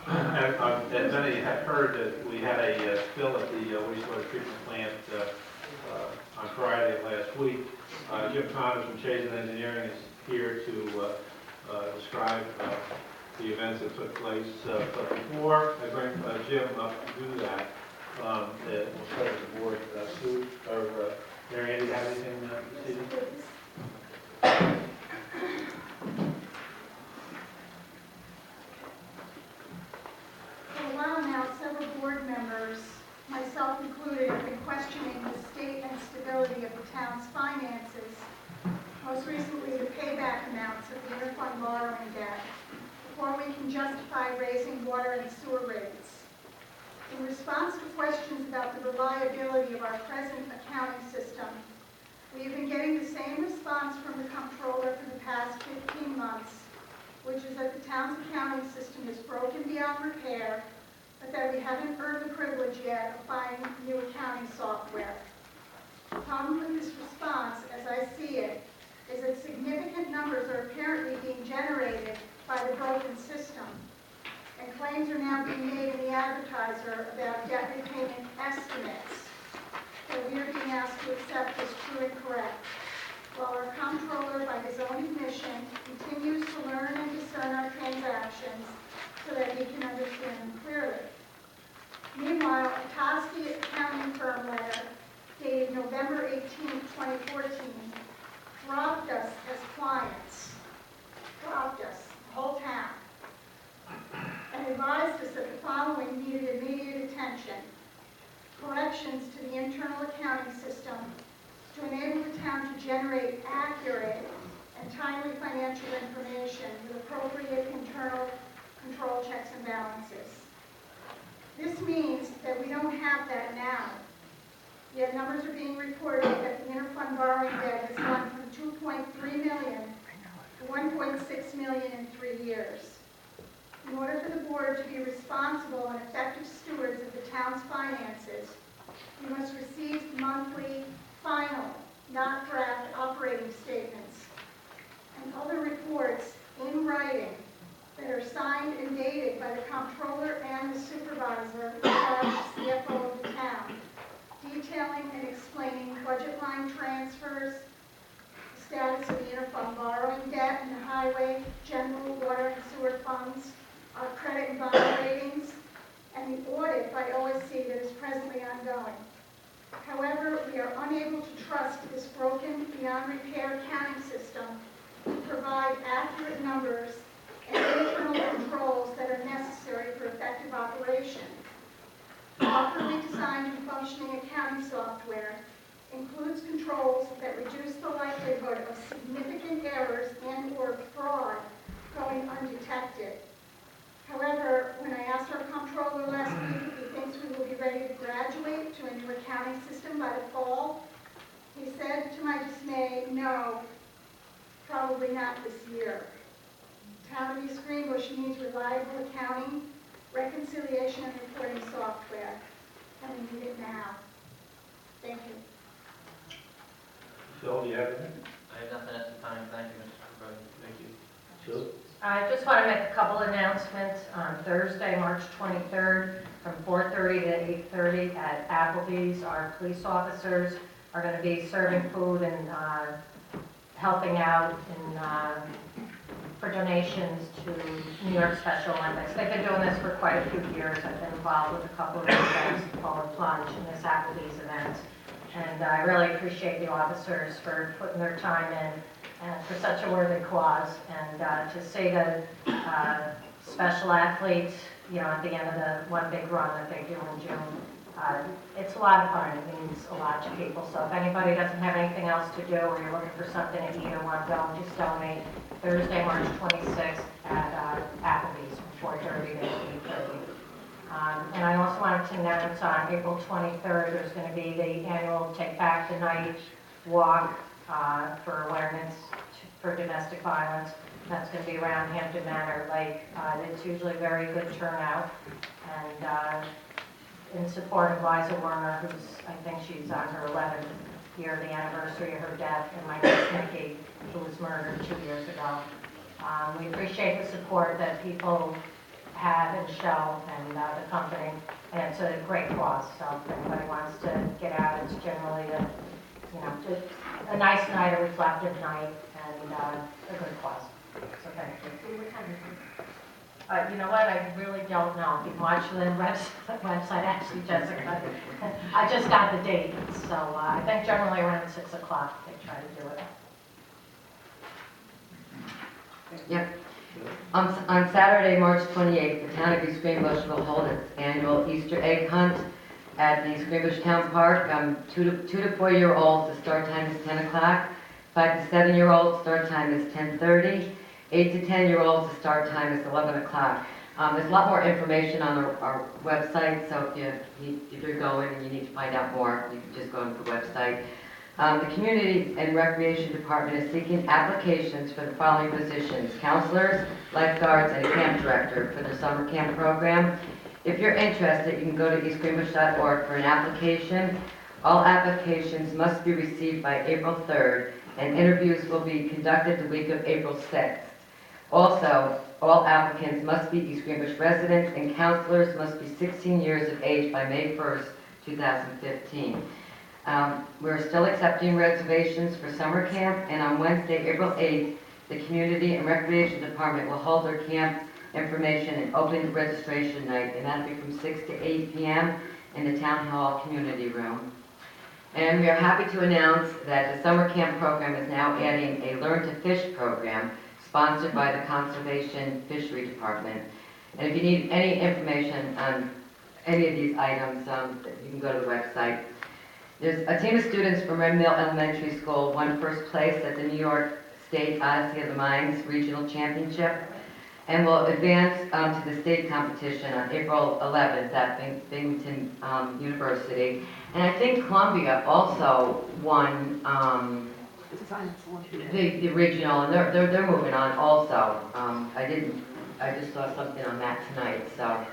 As many have heard, that we had a spill at the wastewater treatment plant on Friday of last week. Jim Connors from Chazen Engineering is here to describe the events that took place. But before I bring Jim up to do that, we'll start with the board. Sue or Mary Ann, do you have anything this evening? For a while now, several board members, myself included, have been questioning the state and stability of the town's finances, most recently the payback amounts of the interfund borrowing debt, before we can justify raising water and sewer rates. In response to questions about the reliability of our present accounting system, we have been getting the same response from the comptroller for the past 15 months, which is that the town's accounting system is broken beyond repair, but that we haven't earned the privilege yet of buying new accounting software. The problem with this response, as I see it, is that significant numbers are apparently being generated by the broken system, and claims are now being made in the advertiser about debt repayment estimates that we are being asked to accept as true and correct, while our comptroller, by his own admission, continues to learn and discern our transactions so that he can understand them clearly. Meanwhile, a Toski accounting firm letter dated November 18, 2014, dropped us as clients, the whole town, and advised us that the following needed immediate attention: corrections to the internal accounting system to enable the town to generate accurate and timely financial information with appropriate internal control checks and balances. This means that we don't have that now. Yet numbers are being reported that the interfund borrowing debt has gone from $2.3 million to $1.6 million in 3 years. In order for the board to be responsible and effective stewards of the town's finances, we must receive monthly, final, not draft operating statements and other reports in writing that are signed and dated by the comptroller and the supervisor, the CFO of the town, detailing and explaining budget line transfers, the status of the interfund borrowing debt and the highway, general, water, and sewer funds, our credit and bond ratings, and the audit by OSC that is presently ongoing. However, we are unable to trust this broken, beyond repair accounting system to provide accurate numbers and internal controls that are necessary for effective operation. Properly designed and functioning accounting software includes controls that reduce the likelihood of significant errors and/or fraud going undetected. However, when I asked our comptroller last week if he thinks we will be ready to graduate to a new accounting system by the fall, he said, to my dismay, no, probably not this year. The town of East Greenbush needs reliable accounting, reconciliation, and reporting software, and we need it now. Thank you. Phil, do you have anything? I have nothing at the time. Thank you, Mr. President. Thank you. Sue? I just want to make a couple announcements. On Thursday, March 23rd, from 4:30 to 8:30 at Applebee's, our police officers are going to be serving food and helping out for donations to New York Special Olympics. They've been doing this for quite a few years. I've been involved with a couple of events, Forward Plunge and this Applebee's event. And I really appreciate the officers for putting their time in and for such a worthy cause. And to see the special athletes, you know, at the end of the one big run that they do in June, it's a lot of fun. It means a lot to people. So if anybody doesn't have anything else to do or you're looking for something to eat or want to go, just donate Thursday, March 26th at Applebee's from 4:30 to 8:30. And I also wanted to announce on April 23rd, there's going to be the annual Take Back the Night walk for awareness for domestic violence. That's going to be around Hampton Manor Lake. It's usually a very good turnout. And in support of Liza Werner, who's, I think she's on her 11th year, the anniversary of her death, and my niece Nikki, who was murdered 2 years ago. We appreciate the support that people had and Shell and the company, and it's a great cause. So if anybody wants to get out, it's generally just a nice night, a reflective night, and a good cause. So thank you. You know what, I really don't know. You can watch the website, actually, Jessica. I just got the date, so I think generally around 6 o'clock they try to do it. Yep. On Saturday, March 28th, the town of East Greenbush will hold its annual Easter egg hunt at the East Greenbush Town Park. 2 to 4-year-olds, the start time is 10 o'clock. 5 to 7-year-olds, start time is 10:30. 8 to 10-year-olds, the start time is 11 o'clock. There's a lot more information on our website, so if you're going and you need to find out more, you can just go to the website. The Community and Recreation Department is seeking applications for the following positions: counselors, lifeguards, and a camp director for their summer camp program. If you're interested, you can go to eastgreenbush.org for an application. All applications must be received by April 3rd, and interviews will be conducted the week of April 6th. Also, all applicants must be East Greenbush residents, and counselors must be 16 years of age by May 1st, 2015. We're still accepting reservations for summer camp, and on Wednesday, April 8th, the Community and Recreation Department will hold their camp information and open registration night, and that'll be from 6 to 8 p.m. in the Town Hall Community Room. And we are happy to announce that the summer camp program is now adding a Learn to Fish program sponsored by the Conservation Fishery Department. And if you need any information on any of these items, you can go to the website. There's a team of students from Red Mill Elementary School won first place at the New York State Odyssey of the Mines Regional Championship and will advance to the state competition on April 11th at Binghamton University. And I think Columbia also won the regional, and they're moving on also. I just saw something on that tonight. So,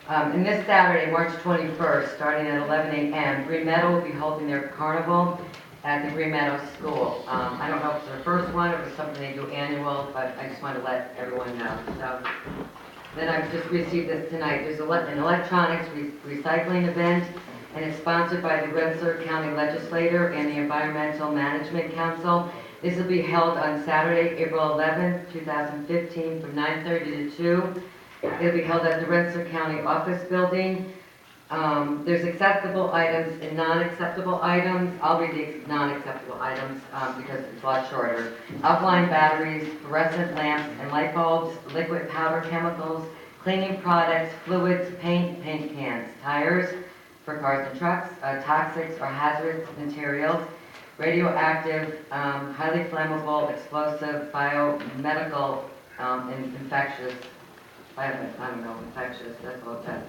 and this Saturday, March 21st, starting at 11 a.m., Green Meadow will be holding their carnival at the Green Meadow School. I don't know if it's their first one or if it's something they do annual, but I just want to let everyone know. So, then I've just received this tonight. There's an electronics recycling event, and it's sponsored by the Rensselaer County Legislature and the Environmental Management Council. This will be held on Saturday, April 11th, 2015, from 9:30 to 2. It'll be held at the Rensselaer County Office Building. There's acceptable items and non-acceptable items. I'll read the non-acceptable items because it's a lot shorter. Alkaline batteries, fluorescent lamps and light bulbs, liquid powder chemicals, cleaning products, fluids, paint cans, tires for cars and trucks, toxics or hazardous materials, radioactive, highly flammable, explosive, biomedical, and infectious. I don't know, infectious, that's all that.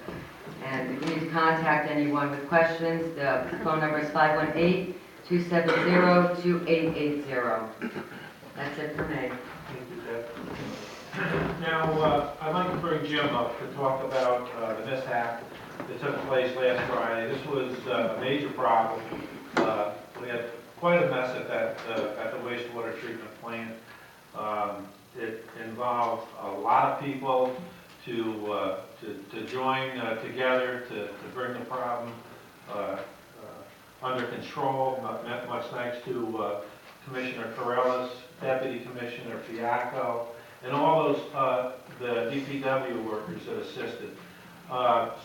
And if you need to contact anyone with questions, the phone number is 518-270-2880. That's it for me. Thank you, Deb. Now, I'd like to bring Jim up to talk about the mishap that took place last Friday. This was a major problem. We had quite a mess at the wastewater treatment plant. It involved a lot of people to join together to bring the problem under control. Much thanks to Commissioner Corrales, Deputy Commissioner Fiacco, and all those the DPW workers that assisted.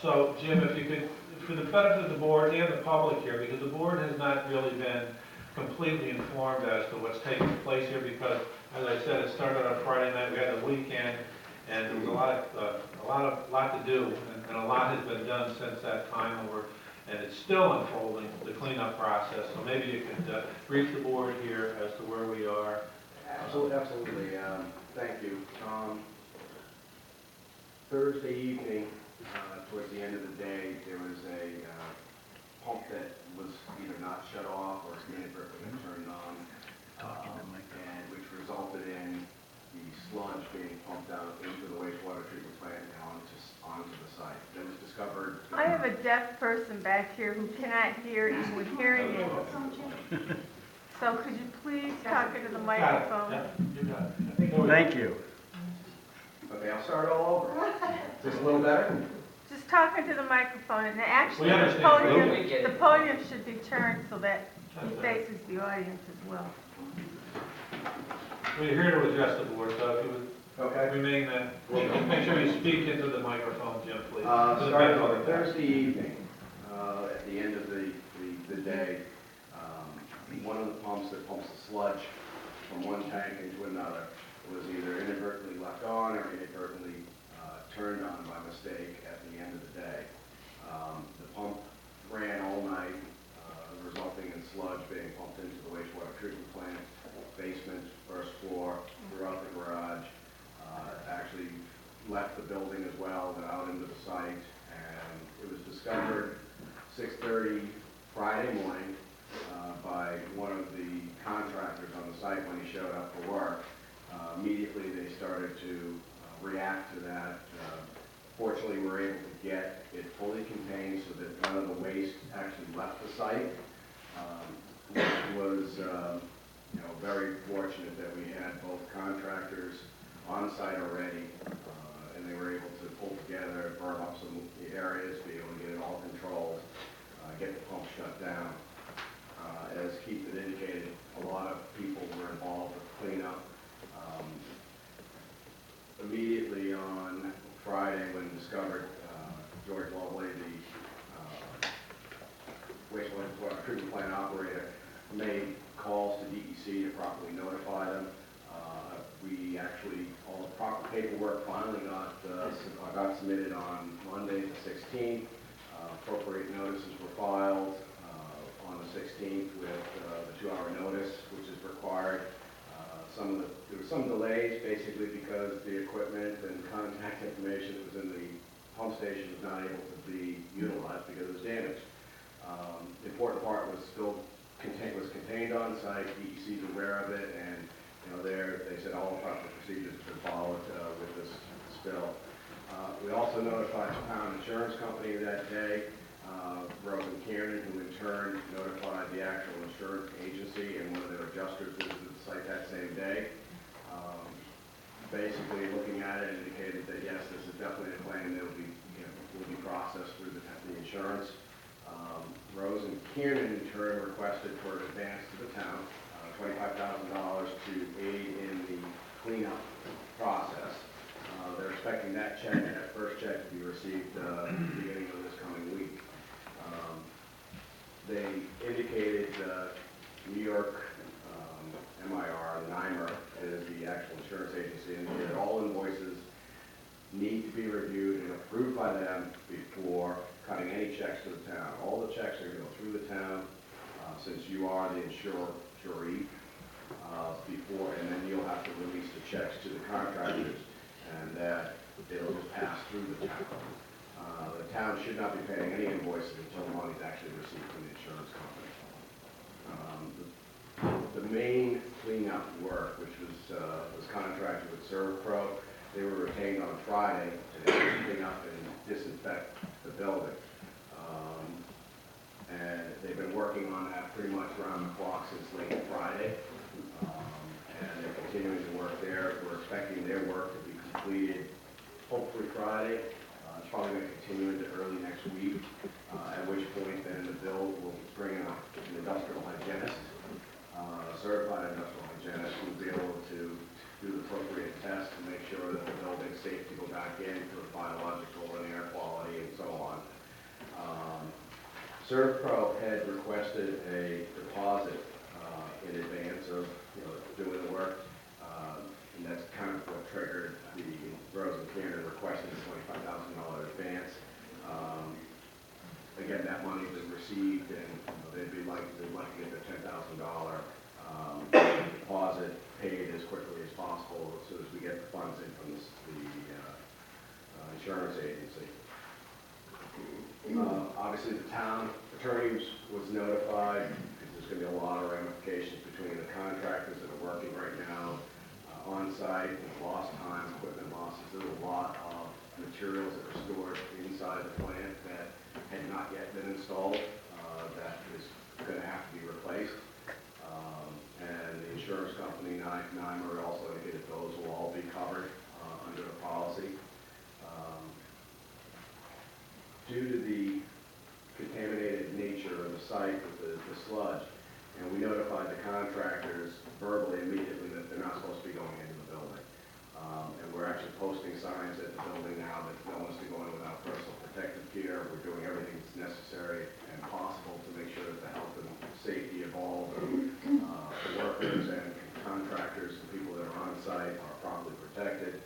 So, Jim, if you could, for the benefit of the board and the public here, because the board has not really been completely informed as to what's taking place here, because, as I said, it started on Friday night. We had the weekend, and there was a lot to do, and a lot has been done since that time, and it's still unfolding, the cleanup process. So maybe you could brief the board here as to where we are. Absolutely. Thank you. Thursday evening, towards the end of the day, there was a pump that was either not shut off or inadvertently turned on, and which resulted in the sludge being pumped out into the wastewater treatment plant and onto the site. That was discovered. I have a deaf person back here who cannot hear even with hearing aids. So could you please talk into the microphone? Yeah, you got it. Thank you. Okay, I'll start all over. Is this a little better? Just talking to the microphone, and actually, We the understand. podium, We get the it. podium should be turned so that he faces the audience as well. We're here to address the board, so if you would Okay. remain that, make sure you speak into the microphone, Jim, please. Starting on Thursday evening, at the end of the day, one of the pumps that pumps the sludge from one tank into another was either inadvertently left on or inadvertently turned on by mistake at the end of the day. The pump ran all night, resulting in sludge being pumped into the wastewater treatment plant, basement, first floor, throughout the garage. Actually left the building as well, went out into the site, and it was discovered 6:30 Friday morning by one of the contractors on the site when he showed up for work. Immediately they started to react to that. Fortunately, we were able to get it fully contained so that none of the waste actually left the site. Which was very fortunate that we had both contractors on site already, and they were able to pull together, burn up some areas, be able to get it all controlled, get the pump shut down. As Keith had indicated, a lot of people were involved with cleanup. Immediately on Friday, when discovered, George Lovely, the wastewater treatment plant operator, made calls to DEC to properly notify them. We actually, all the proper paperwork finally got submitted on Monday the 16th. Appropriate notices were filed on the 16th with the 2-hour notice, which is required. There were some delays, basically because the equipment and contact information that was in the pump station was not able to be utilized because it was damaged. The important part was still contained on site. DEC is aware of it, and they said all the proper procedures have been followed with this spill. We also notified the town insurance company that day, Rose and Kieran, who in turn notified the actual insurance agency, and one of their adjusters visited the site that same day. Basically, looking at it, indicated that yes, this is definitely a claim that will be processed through the insurance. Rose and Kieran in turn requested for an advance to the town, $25,000 to aid in the cleanup process. They're expecting that first check to be received at the beginning of this coming week. They indicated New York NYMER is the actual insurance agency, and that all invoices need to be reviewed and approved by them before cutting any checks to the town. All the checks are going to go through the town, since you are the insuree, and then you'll have to release the checks to the contractors, and that they'll just pass through the town. The town should not be paying any invoices until the money is actually received from the insurance company. The main cleanup work, which was contracted with ServPro, they were retained on Friday to clean up and disinfect the building. And they've been working on that pretty much around the clock since late Friday. And they're continuing to work there. We're expecting their work to be completed hopefully Friday. It's probably going to continue into early next week, at which point then the bill will bring in an industrial hygienist, a certified industrial hygienist who will be able to do the appropriate tests to make sure that the building's safe to go back in for biological and air quality and so on. ServPro had requested a deposit in advance of doing the work, and that's kind of what triggered the Rose and Kieran requesting a $25,000 advance. Again, that money was received, and they'd like to get their $10,000 deposit paid as quickly as possible as soon as we get the funds in from the insurance agency. Obviously, the town attorney was notified, because there's going to be a lot of ramifications between the contractors that are working right now on site, and lost time, equipment losses. There's a lot of materials that are stored inside the plant that had not yet been installed, that is going to have to be replaced. And the insurance company, NYMER, also indicated those will all be covered under the policy. site with the sludge. And we notified the contractors verbally immediately that they're not supposed to be going into the building. And we're actually posting signs at the building now that no one's to go in without personal protective gear. We're doing everything that's necessary and possible to make sure that the health and safety of all the workers and contractors and people that are on site are properly protected.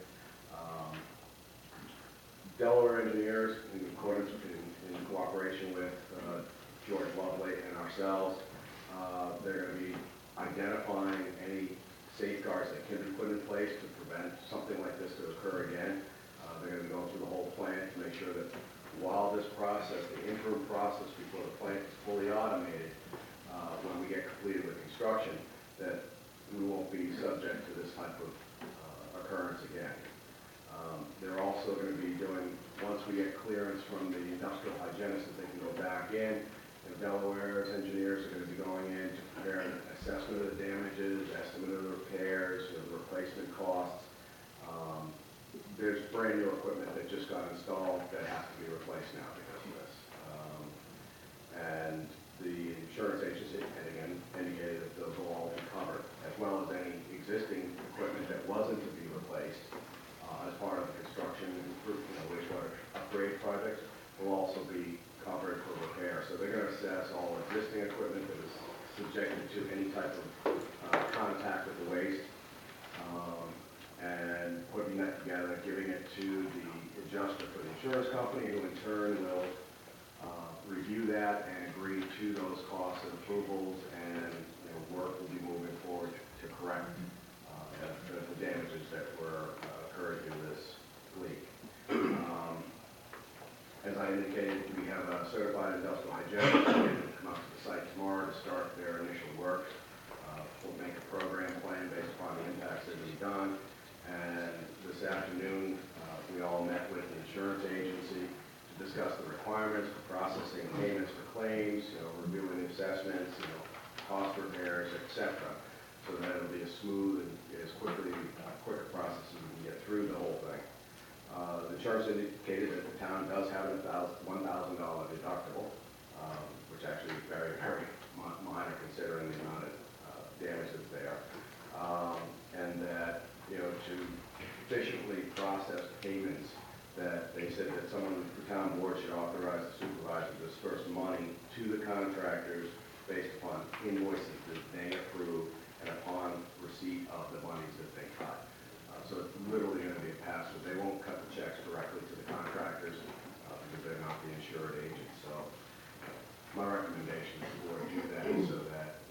Delaware engineers, in accordance in cooperation with George Lovely and ourselves, they're going to be identifying any safeguards that can be put in place to prevent something like this to occur again. They're going to go through the whole plant to make sure that while this process, the interim process before the plant is fully automated, when we get completed with construction, that we won't be subject to this type of occurrence again. They're also going to be doing, once we get clearance from the industrial hygienist that they can go back in, and Delaware's engineers are going to be going in to prepare an assessment of the damages, estimate of the repairs, the replacement costs. There's brand new equipment that just got installed that has to be replaced now because of this. And the insurance agency, and again, indicated that those will all be covered, as well as any existing equipment that wasn't to be replaced as part of the construction wastewater upgrade projects will also be covered for repair. So they're going to assess all existing equipment that is subjected to any type of contact with the waste, and putting that together, giving it to the adjuster for the insurance company, who in turn will review that and agree to those costs and approvals, and work will be moving forward to correct the damages that were occurred in this leak. As I indicated, we have a certified industrial hygienist who will come up to the site tomorrow to start their initial work. We'll make a program plan based upon the impacts that have been done. And this afternoon, we all met with the insurance agency to discuss the requirements for processing payments for claims, reviewing assessments, cost repairs, etc. So that it'll be as smooth and as quicker process as we can get through the whole thing. The insurance indicated that the town does have a $1,000 deductible, which actually is very, very minor considering the amount of damage that's there. And that, to efficiently process payments, that they said that the town board should authorize the supervisor to disperse money to the contractors based upon invoices that they approve and upon receipt of the monies that they cut. So it's literally going to be a pass-through. They won't cut the checks directly to the contractors because they're not the insured agents. So my recommendation is the board do that so that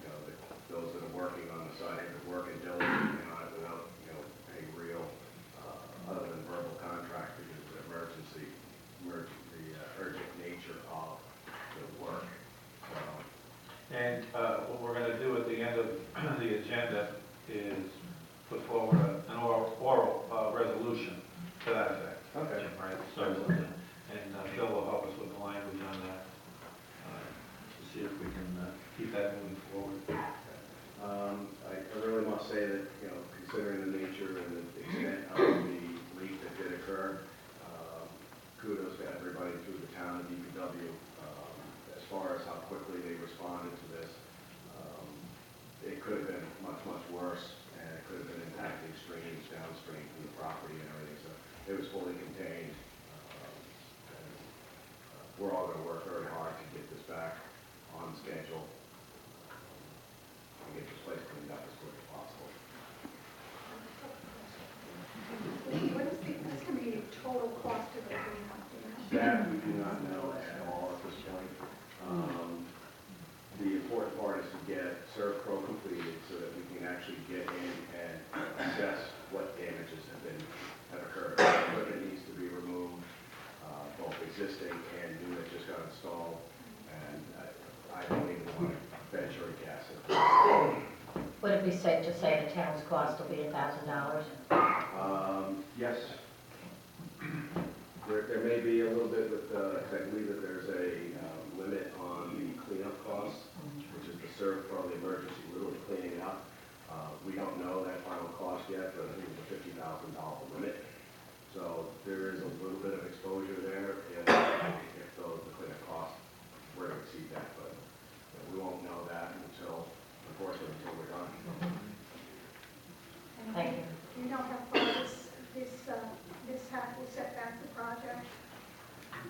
those that are working on the site are working diligently on it without any real other than verbal contract because of the urgent nature of the work. So, And what we're going to do at the end of the agenda is put forward an oral resolution to that effect. Okay. Right. So, and Phil will help us with the language on that to see if we can keep that moving forward. I really must say that, considering the nature and the extent of the leak that did occur, kudos to everybody through the town of DPW as far as how quickly they responded to this. It could have been much, much worse, and it could have been impacting streams downstream from the property and everything. So it was fully contained. And we're all going to work very hard to get this back on schedule and get this place cleaned up as quick as possible. What is the estimated total cost of the cleanup? That we do not know at all at this point. The important part is to get ServPro completed so that we can actually get in and assess what damages have occurred. Equipment needs to be removed, both existing and new that just got installed, and I don't even want to venture a guess. Would it be safe to say the town's cost will be $1,000? Yes. There may be a little bit with, I believe that there's a limit on the cleanup costs, which is the ServPro, the emergency, literally cleaning up. We don't know that final cost yet, but I think it's a $50,000 limit. So there is a little bit of exposure there if the cleanup costs were to exceed that. But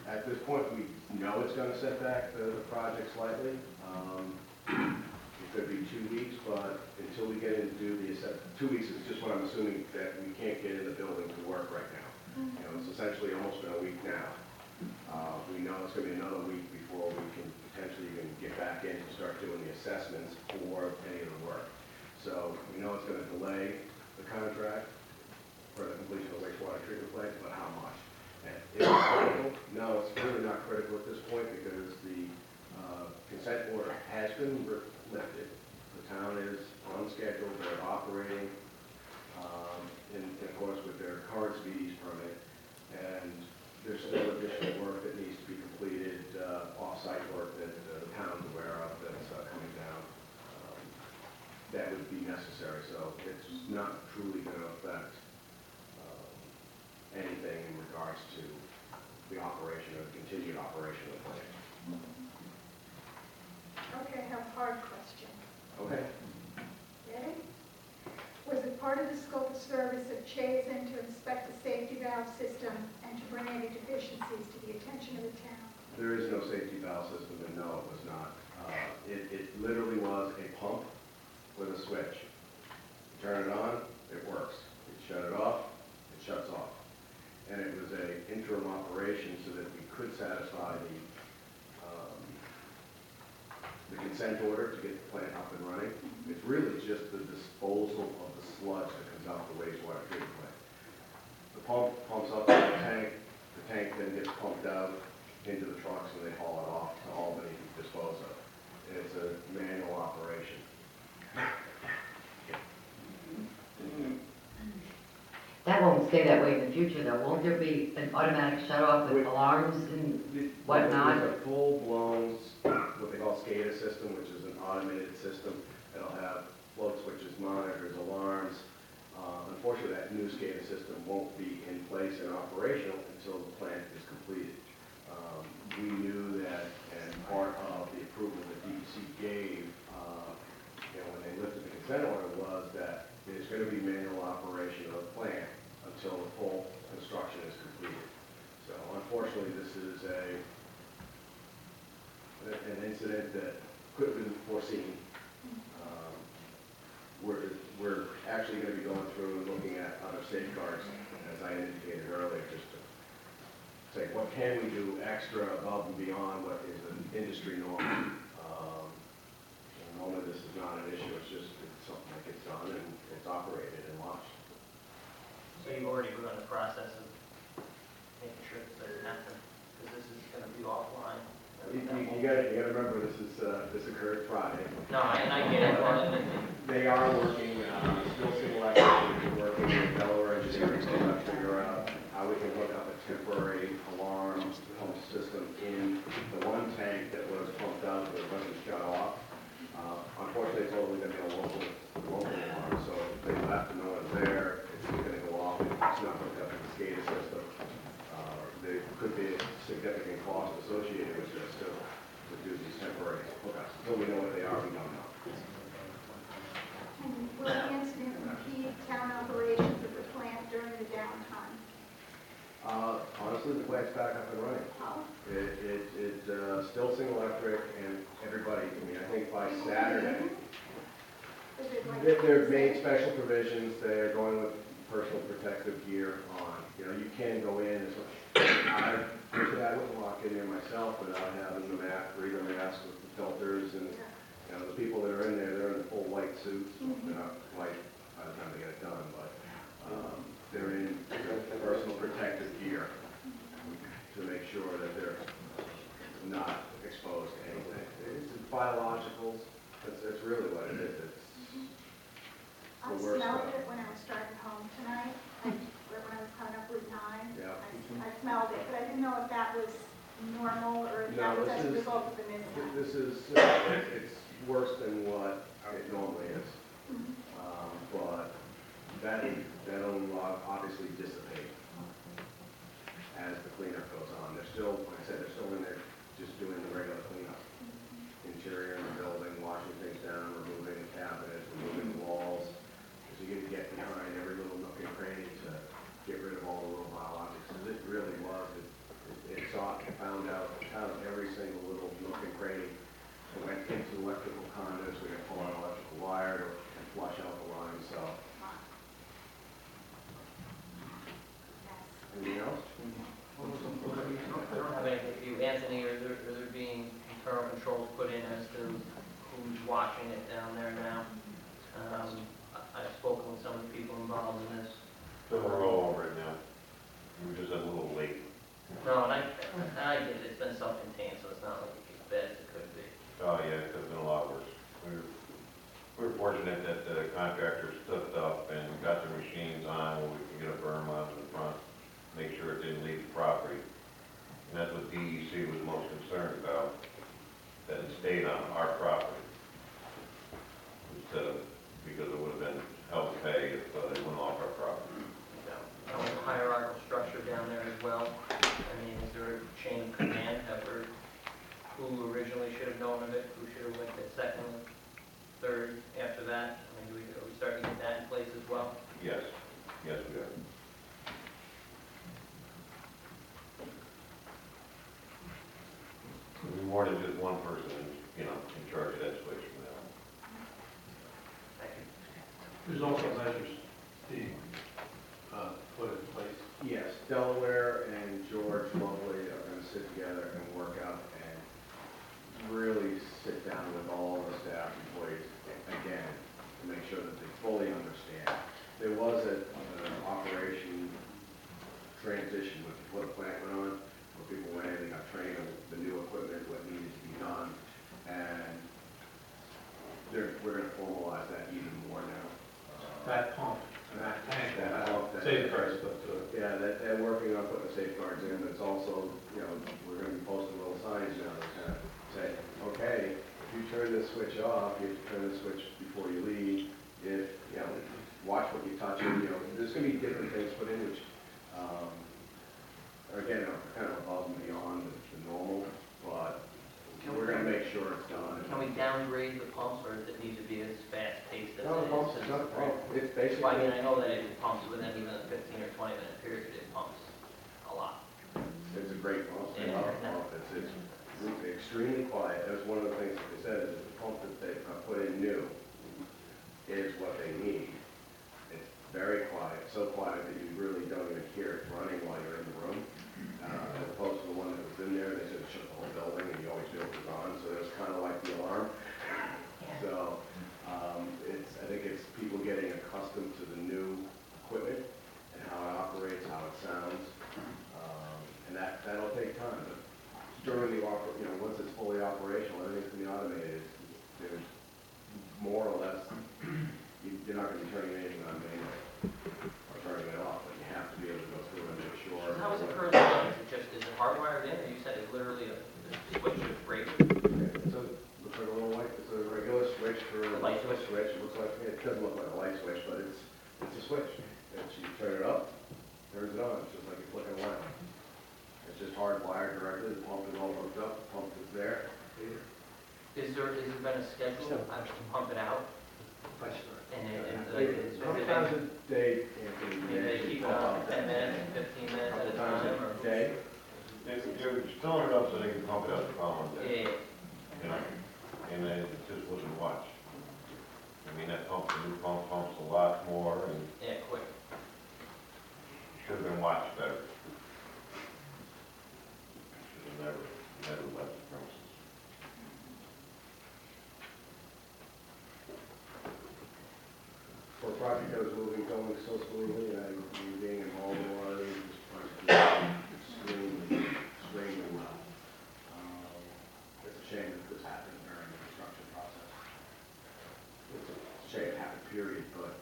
At this point, we know it's gonna set back the project slightly. It could be 2 weeks, but until we get in to do the assessment, 2 weeks is just what I'm assuming that we can't get in the building to work right now. You know, it's essentially almost been a week now. We know it's gonna be another week before we can potentially even get back in and start doing the assessments for any of the work. So we know it's gonna delay the contract for the completion of the wastewater treatment plant, but how much? And is it critical? No, it's really not critical at this point because the consent order has been lifted. The town is on schedule, they're operating, in accordance with their current speedies permit, and there's still additional work that needs to be completed, off-site work that the town's aware of that's coming down, that would be necessary. So it's not truly going to affect anything in regards to the operation or the continued operation of the plant. Okay, I have a hard question. Okay. Ready? Was it part of the scope of service of Chazen to inspect the safety valve system and to bring any deficiencies to the attention of the town? There is no safety valve system, and no, it was not. It literally was a pump with a switch. You turn it on, it works. You shut it off, it shuts off. And it was an interim operation so that we could satisfy the consent order to get the plant up and running. It's really just the disposal of the sludge that comes out of the wastewater treatment plant. The pump pumps up to the tank then gets pumped out into the trucks and they haul it off to Albany to dispose of. And it's a manual operation. That won't stay that way in the future, though. Won't there be an automatic shut-off with alarms and whatnot? There's a full-blown, what they call SCADA system, which is an automated system. It'll have float switches, monitors, alarms. Unfortunately, that new SCADA system won't be in place and operational until the plant is completed. We knew that, and part of the approval that DEC gave, when they lifted the consent order, was that there's going to be manual operation of the plant until the full construction is completed. So unfortunately, this is an incident that could have been foreseen. We're actually going to be going through and looking at other safeguards, as I indicated earlier, just to say what can we do extra above and beyond what is an industry norm. At the moment, this is not an issue. It's just something that gets done and it's operated and watched. So you've already begun the process of making sure this doesn't happen, because this is gonna be offline. You gotta remember, this occurred Friday. No, and I get it, but They are working, still single activity, working with Delaware Engineering to try to figure out how we can hook up a temporary alarm pump system in the one tank that was pumped out but it wasn't shut off. Unfortunately, it's only going to be a local alarm, so if they left and no one's there, it's going to go off. It's not hooked up to the SCADA system. There could be a significant cost associated with this still to do these temporary hookups. Until we know what they are, we don't know. And will the incident impede town operations of the plant during the downtime? Honestly, the plant's back up and running. Oh, It's still single electric and everybody, I think by Saturday, is it like? they've made special provisions. They're going with personal protective gear on. You can go in, I wouldn't walk in there myself without having the mask, breather mask with the filters and, the people that are in there, they're in full white suits. They're not white by the time they get it done, but, they're in personal protective gear to make sure that they're not exposed to anything. It's biologicals. That's really what it is. I the worst smelled stuff. it when I was driving home tonight, when I was coming up Route 9. Yeah. I smelled it, but I didn't know if that was normal or if that No, was as a this is- result of the mishap. This is, it's worse than what it normally is. But that'll obviously dissipate as the cleanup goes on. They're still, like I said, they're still in there just doing the regular cleanup. Interior in the building, washing things down, removing the cabinets, removing the walls. Because you get to get behind every little nook and cranny to get rid of all the little biologics. Because it really was, it sought controls put in as to who's watching it down there now. I've spoken with some of the people involved in this. So we're all over it now. We were just a little late. No, and I get it, it's been self-contained, so it's not like it's as bad as it could be. Oh, yeah, it could have been a lot worse. We were fortunate that the contractors stepped up and got their machines on where we could get a berm on in the front, make sure it didn't leave the property. And that's what DEC was most concerned about, that it stayed on our property. Instead of, because it would have been hell to pay if it went off our property. A hierarchical structure down there as well. I mean, is there a chain of command ever, who originally should have known of it, who should have went to second, third after that? I mean, are we starting to get that in place as well? Yes, yes, we are. We wanted just one person, in charge of that switch from now on. Thank you. There's also measures being put in place. Yes, Delaware and George Lovely are going to sit together and work out and really sit down with all the staff employees again to make sure that they fully understand. There was an operation transition before the plant went on, where people went in and got trained on the new equipment, what needed to be done, and we're going to formalize that even more now. That pump and that tank, That pump, that- safeguards stuff to it. Yeah, that they're working on putting the safeguards in, but it's also, we're gonna be posting little signs now that kind of say, okay, if you turn this switch off, you have to turn the switch before you leave. If, watch what you touch, there's gonna be different things put in, which, are again, are kind of above and beyond the normal, but we're gonna make sure it's done. Can we downgrade the pumps, or does it need to be as fast-paced as it is? No, the pumps, it's not, it's basically. Well, I mean, I know that it pumps within even a 15 or 20-minute period, it pumps a lot. It's a great pump, I Yeah. love the pump, it's extremely quiet, that was one of the things that they said, is that the pump that they put in new is what they need. It's very quiet, so quiet that you really don't even hear it running while you're in the room, as opposed to the one that was in there, they said it shook the whole building, and you always knew it was on, so it was kind of like the alarm. So, I think it's people getting accustomed to the new equipment and how it operates, how it sounds. And that'll take time. But during the, once it's fully operational, everything's gonna be automated. There's more or less, you're not gonna be turning anything on manually or turning it off, but you have to be able to go through and make sure. So how is it currently done? Is it hardwired in, or you said it's literally a switch of break? Looks like a little light, it's a regular switch for a Light switch. It looks like, it doesn't look like a light switch, but it's a switch. And you turn it up, turns it on, it's just like you're flicking a light. It's just hardwired directly, the pump is all hooked up, the pump is there. Has there been a schedule to pump it out? How many times a day, Anthony? Maybe they keep it on 10 minutes, 15 minutes at a Couple times time, or? a day? You're filling it up so they can pump it out the following day. Yeah, And then it just wasn't watched. I mean, that pump, the new pump pumps a lot more and yeah, quick. should have been watched better. Should have never left the premises. For a project that was going so smoothly, and being involved in a lot of these, this project is extremely well. It's a shame that this happened during the construction process. It's a shame it happened, period, but,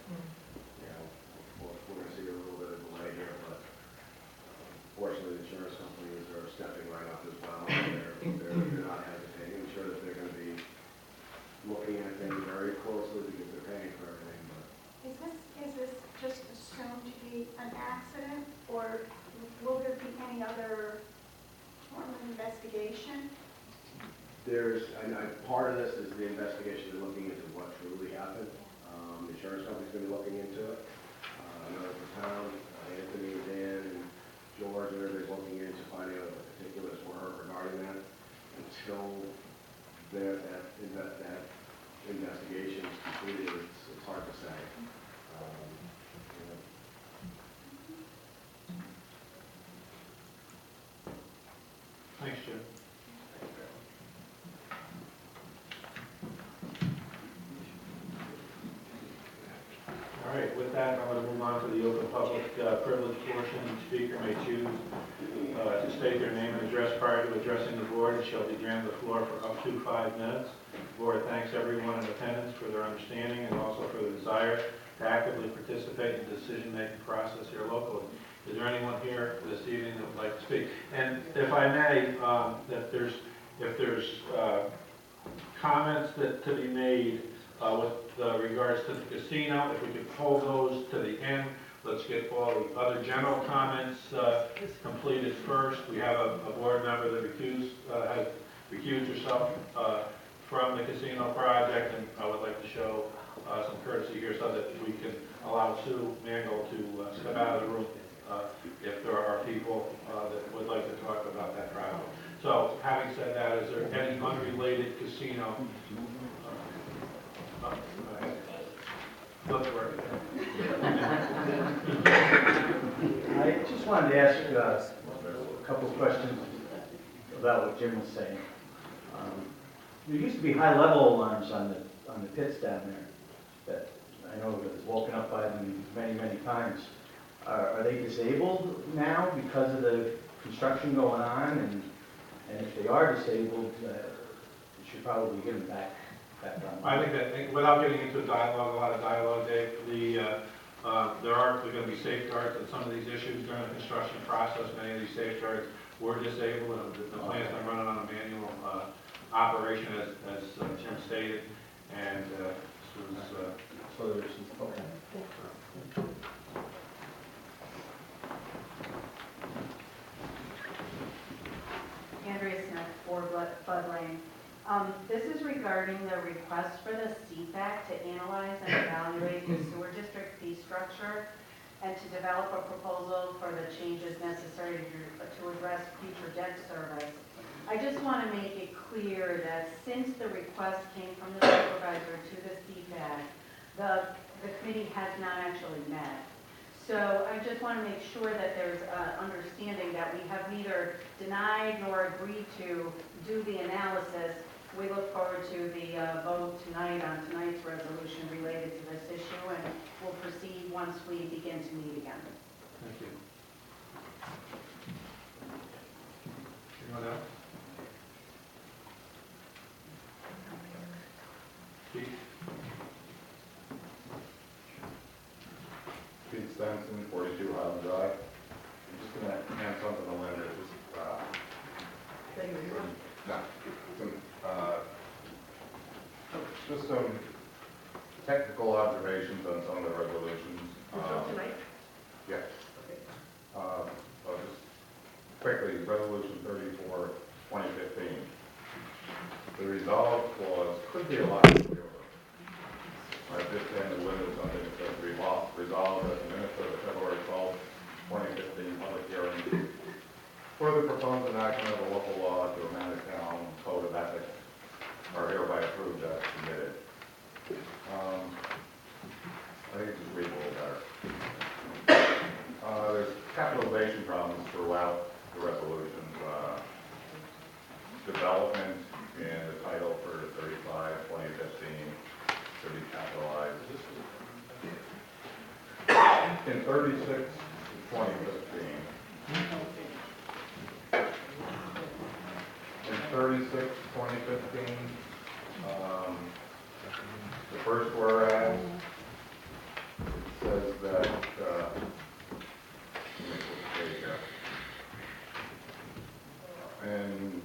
we're gonna see a little bit of delay here, but fortunately, the insurance companies are stepping right up as well. They're not hesitating. I'm sure that they're gonna be looking at things very closely because they're paying for everything, but Is this just assumed to be an accident, or will there be any other form of investigation? Part of this is the investigation, they're looking into what truly happened. The insurance company's gonna be looking into it. I know the town, Anthony, Dan, and George, and everybody's looking into finding out what the particulars were regarding that. Until that investigation is completed, it's hard to say. Thanks, Jim. with that, I'm going to move on to the open public privilege portion. Each speaker may choose to state their name and address prior to addressing the board and shall be granted the floor for up to 5 minutes. The board thanks everyone in attendance for their understanding and also for the desire to actively participate in the decision-making process here locally. Is there anyone here this evening that would like to speak? And if I may, if there's comments that to be made with regards to the casino, if we could hold those to the end. Let's get all the other general comments completed first. We have a board member that has recused herself from the casino project, and I would like to show some courtesy here so that we can allow Sue Mangle to step out of the room if there are people that would like to talk about that project. So, having said that, is there any unrelated casino? Let's work. I just wanted to ask a couple of questions about what Jim was saying. There used to be high-level alarms on the pits down there that I know was woken up by them many, many times. Are they disabled now because of the construction going on? And if they are disabled, you should probably give them back on. I think that, without getting into a lot of dialogue, Dave, there are going to be safeguards on some of these issues during the construction process. Many of these safeguards were disabled, and the plant's been running on a manual operation, as Jim stated, and So there's some, okay. Andrea Smith, 4 Bud Lane. This is regarding the request for the CFAC to analyze and evaluate the sewer district fee structure and to develop a proposal for the changes necessary to address future debt service. I just want to make it clear that since the request came from the supervisor to the CFAC, the committee has not actually met. So I just want to make sure that there's understanding that we have neither denied nor agreed to do the analysis. We look forward to the vote tonight on tonight's resolution related to this issue, and we'll proceed once we begin to meet again. thank you. Anyone else? Keith? Pete Stenson, 42 Highland Drive. I'm just going to hand something to Linda, just some technical observations on some of the resolutions. Tonight? Yes. I'll just quickly, Resolution 34, 2015. The resolve clause could be a lot clearer. I just handed Linda something that says resolve at the minutes of the February 12, 2015 public hearing for the proposed enactment of a local law to amend the town code of ethics are hereby approved as submitted. I think it's just read a little better. There's capitalization problems throughout the resolutions. Development in the title for 35, 2015 should be capitalized. In 36, 2015. In 36, 2015, the first whereas, it says that, in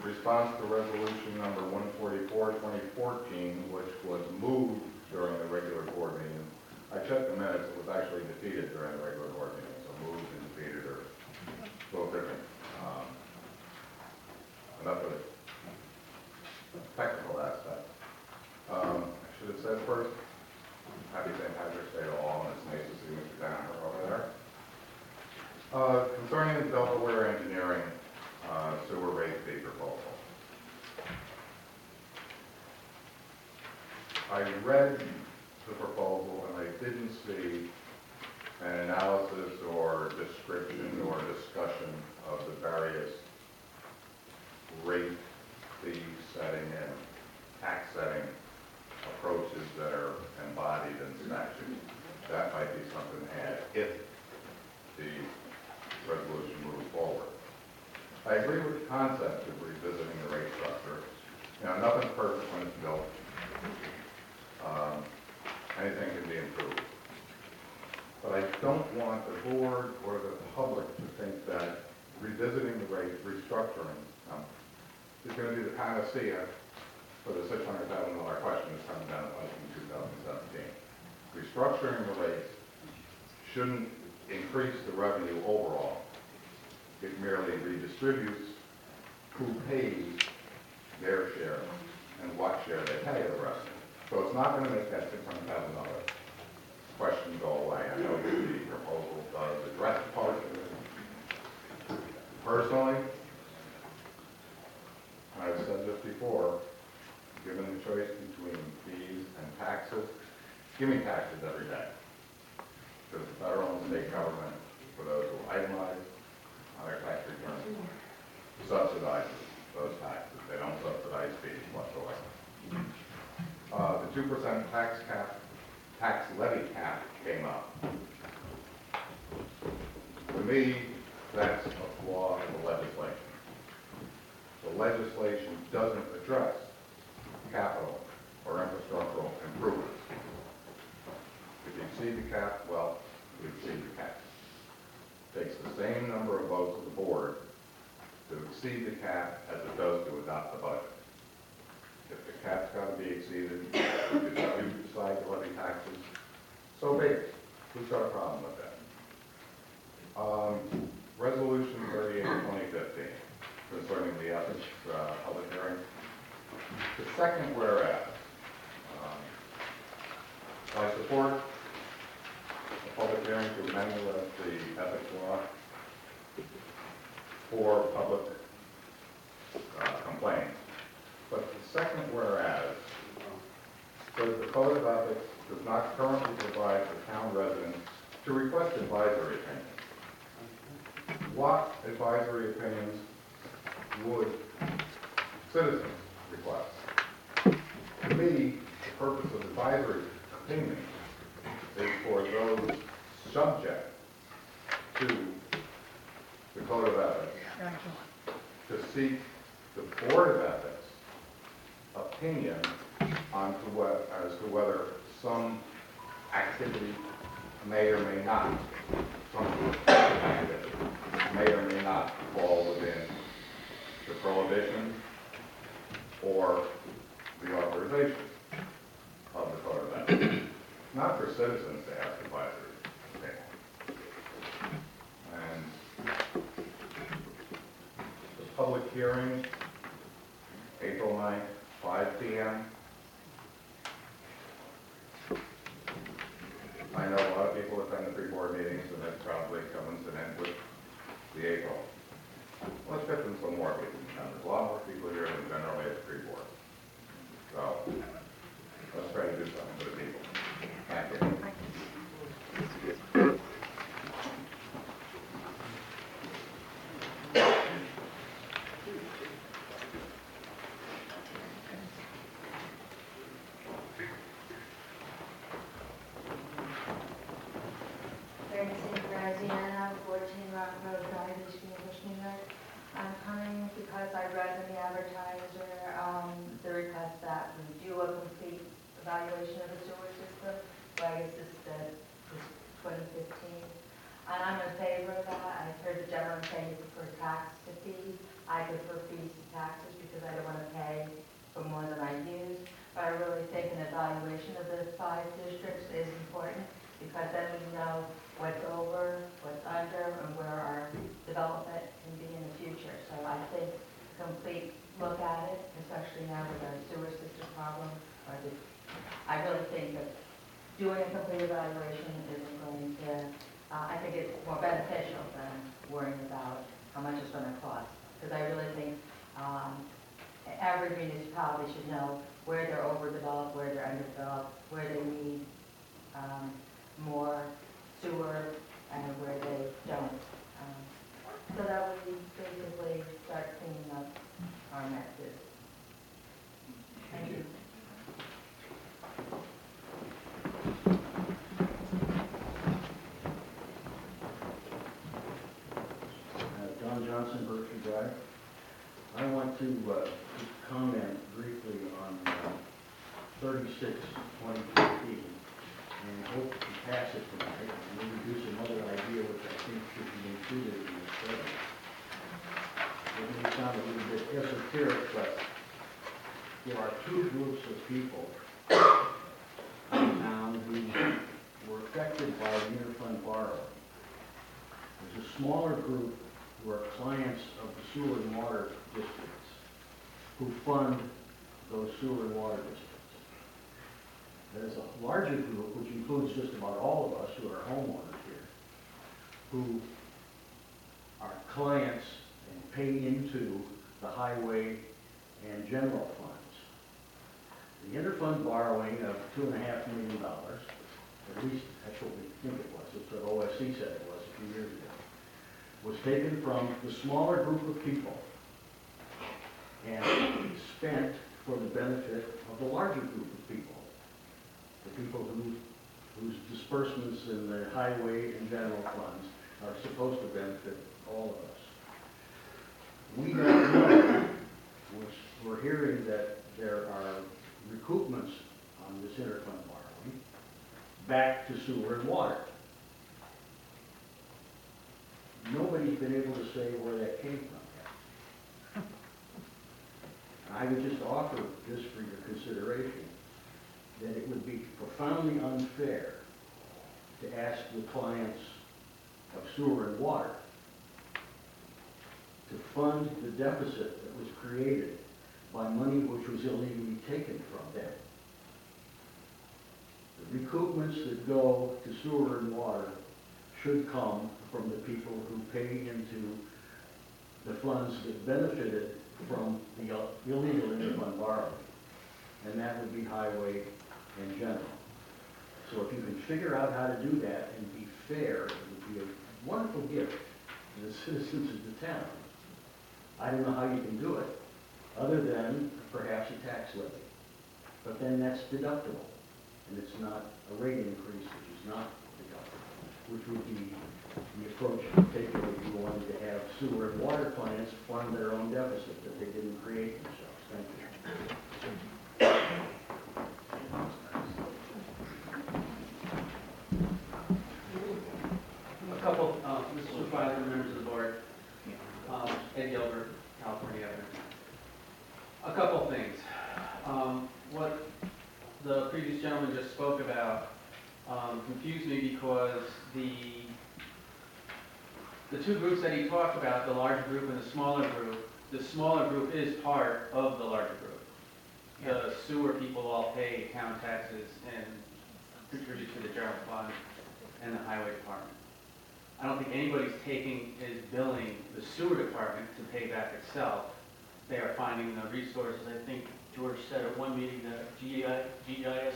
response to resolution number 144, 2014, which was moved during the regular board meeting, I checked the minutes, it was actually defeated during the regular board meeting, so moved and defeated are a little different. Enough of the technical aspect. I should have said first, happy St. Patrick's Day to all, and it's nice to see Mr. Danaher over there. Concerning the Delaware Engineering sewer rate fee proposal. I read the proposal and I didn't see an analysis or description or discussion of the various rate, fee setting, and tax setting approaches that are embodied in statute. I agree with the concept of revisiting the rate structure. You know, nothing's perfect when it's built. Anything can be improved. But I don't want the board or the public to think that revisiting the rate, restructuring, is going to be the panacea for the $600,000 question that's coming down the pike in 2017. Restructuring the rates shouldn't increase the revenue overall. It merely redistributes who pays their share and what share they pay of the rest. So it's not going to make that $600,000 question go away. I know that the proposal does address part of it. Personally, I've said this before, given the choice between fees and taxes, give me taxes every day. Because the federal and state government, for those who itemize on their tax returns, subsidizes those taxes. They don't subsidize fees whatsoever. The 2% tax levy cap came up. To me, that's a flaw in the legislation. The legislation doesn't address capital or infrastructural improvements. If you exceed the cap, well, you exceed the cap. It takes the same number of votes of the board to exceed the cap as it does to adopt the budget. If the cap's got to be exceeded, if you decide to levy taxes, so be it. Who's got a problem with that? Resolution 38 of 2015 concerning the ethics public hearing. The second whereas, I support a public hearing to amend the ethics law for public complaints. But the second whereas says the Code of Ethics does not currently provide for town residents to request advisory opinions. What advisory opinions would citizens request? To me, the purpose of advisory opinions is for those subject to the Code of Ethics to seek the Board of Ethics opinion as to whether some activity may or may not, fall within the prohibition or the authorization of the Code of Ethics. Not for citizens to ask advisory opinion. And the public hearing, April 9th, 5 p.m. I know a lot of people attend the pre-board meetings, and that probably coincident with the April. Let's get them some more people. There's a lot more people here than generally at the pre-board. So let's try to do something for the people. Thank you. Graziano, 14 Rock Road Drive, East Greenbush, New York. I'm coming because I read in the advertiser the request that we do a complete evaluation of the sewer system. So I guess this is 2015. And I'm in favor of that. I heard the gentleman say he prefer tax to fees. I prefer fees to taxes because I don't want to pay for more than I use. But I really think an evaluation of the 5 districts is important because then we know what's over, what's under, and where our development can be in the future. So I think a complete look at it, especially now with our sewer system problem, I really think that doing a complete evaluation isn't going to, I think it's more beneficial than worrying about how much it's going to cost. Because I really think every municipality should know where they're overdeveloped, where they're underdeveloped, where they need more sewer and where they don't. So that we basically start cleaning up our messes. Thank you. John Johnson, Johnson, Berkshire Drive. I want to just comment briefly on 36-2015, and hope to pass it tonight, and introduce another idea which I think should be included in this study. It may sound a little bit esoteric, but there are two groups of people in town who were affected by interfund borrowing. There's a smaller group who are clients of the sewer and water districts who fund those sewer and water districts. There's a larger group, which includes just about all of us who are homeowners here, who are clients and pay into the highway and general funds. The interfund borrowing of $2.5 million, at least that's what we think it was, it's what OSC said it was a few years ago, was taken from the smaller group of people and spent for the benefit of the larger group of people, the people whose disbursements in the highway and general funds are supposed to benefit all of us. We don't know, we're hearing that there are recoupments on this interfund borrowing back to sewer and water. Nobody's been able to say where that came from yet. I would just offer, just for your consideration, that it would be profoundly unfair to ask the clients of sewer and water to fund the deficit that was created by money which was illegally taken from them. The recoupments that go to sewer and water should come from the people who pay into the funds that benefited from the illegal interfund borrowing, and that would be highway and general. So if you can figure out how to do that and be fair, it would be a wonderful gift to the citizens of the town. I don't know how you can do it, other than perhaps a tax levy. But then that's deductible, and it's not a rate increase, which is not deductible, which would be the approach to take if you wanted to have sewer and water plants fund their own deficit that they didn't create themselves. Thank you. A couple, Mr. Supervisor, members of the board, Ed Gilbert, California Avenue. A couple things. What the previous gentleman just spoke about confused me because the two groups that he talked about, the larger group and the smaller group is part of the larger group. The sewer people all pay town taxes and contribute to the general fund and the highway department. I don't think anybody's billing the sewer department to pay back itself. They are finding the resources. I think George said at one meeting that GIS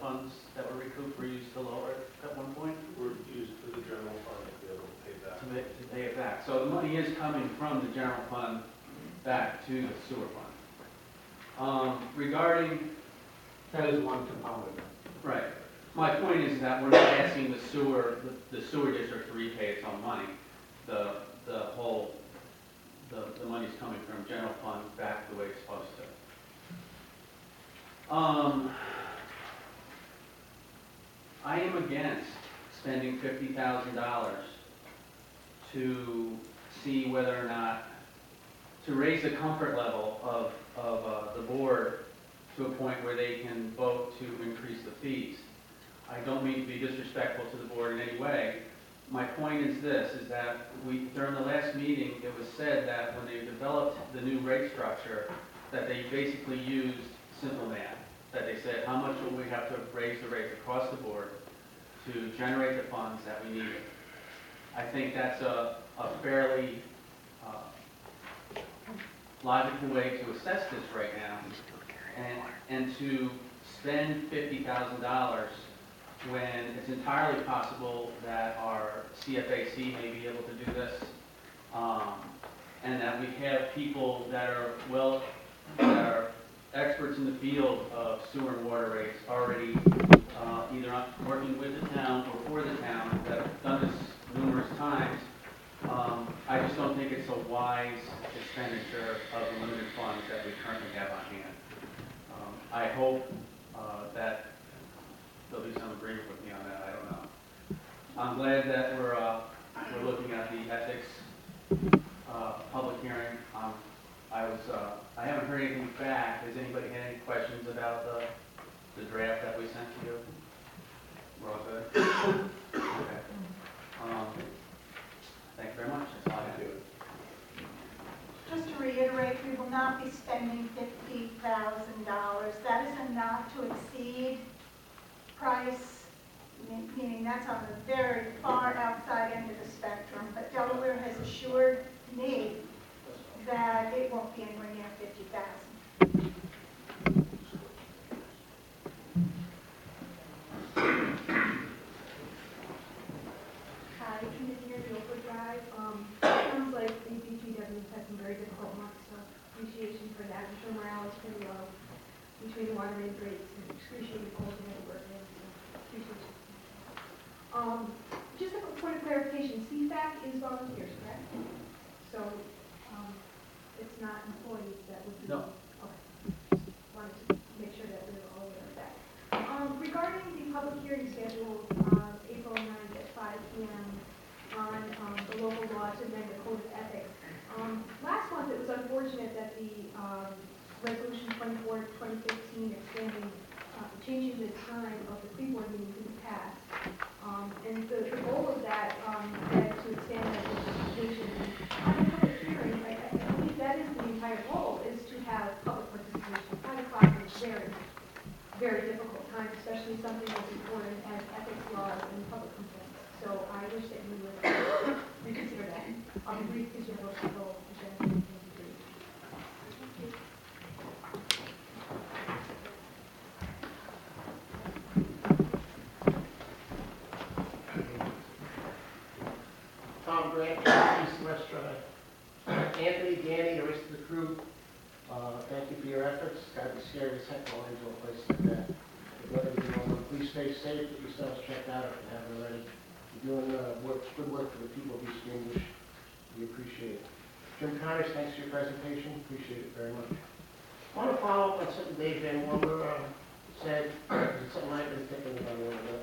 funds that were recouped were used to lower it at one point. Were used for the general fund to be able to pay back. To pay it back. So the money is coming from the general fund back to the sewer fund. Regarding... That is one component. Right. My point is that we're not asking the sewer district to repay its own money. The money's coming from general fund back the way it's supposed to. I am against spending $50,000 to see whether or not, to raise the comfort level of the board to a point where they can vote to increase the fees. I don't mean to be disrespectful to the board in any way. My point is this, is that during the last meeting, it was said that when they developed the new rate structure, that they basically used simple math. That they said, how much will we have to raise the rates across the board to generate the funds that we needed? I think that's a fairly logical way to assess this right now, and to spend $50,000 when it's entirely possible that our CFAC may be able to do this, and that we have people that are experts in the field of sewer and water rates already either working with the town or for the town that have done this numerous times. I just don't think it's a wise expenditure of the limited funds that we currently have on hand. I hope that there'll be some agreement with me on that, I don't know. I'm glad that we're looking at the ethics public hearing. I haven't heard anything back. Has anybody had any questions about the draft that we sent to you? We're all good? Okay. Thank you very much. That's all I have. Just to reiterate, we will not be spending $50,000. That is a not to exceed price, meaning that's on the very far outside end of the spectrum. But Delaware has assured me that it won't be anywhere near $50,000. Hi, Timothy here, Guilford Drive. Sounds like the BPW has had some very difficult months, so appreciation for that. I'm sure morale is pretty low between water main breaks and excruciating cold and work. So appreciation. Just a quick point of clarification. CFAC is volunteers, correct? So it's not employees that would be. No. Okay. Wanted to make sure that we were all aware of that. Regarding the public hearing scheduled April 9th at 5 p.m. on the local law to amend the Code of Ethics. Last month, it was unfortunate that the Resolution 24/2015 expanding, changing the time of the pre-board meeting didn't pass. And the goal of that led to extend that participation. On a public hearing, I believe that is the entire goal, is to have public participation. 5 o'clock is very, very difficult time, especially something as important as ethics laws and public complaints. So I wish that you would reconsider that. I'll be brief because you have a full agenda. Tom Grant, East West Drive. Anthony, Danny, the rest of the crew, thank you for your efforts. It's got to be scary as heck going into a place like that. With everything going on, please stay safe, get yourselves checked out if you haven't already. You're doing good work for the people of East Greenbush. We appreciate it. Jim Connors, thanks for your presentation. Appreciate it very much. I want to follow up on something Dave Van Wonder said. It's something I've been thinking about a little bit.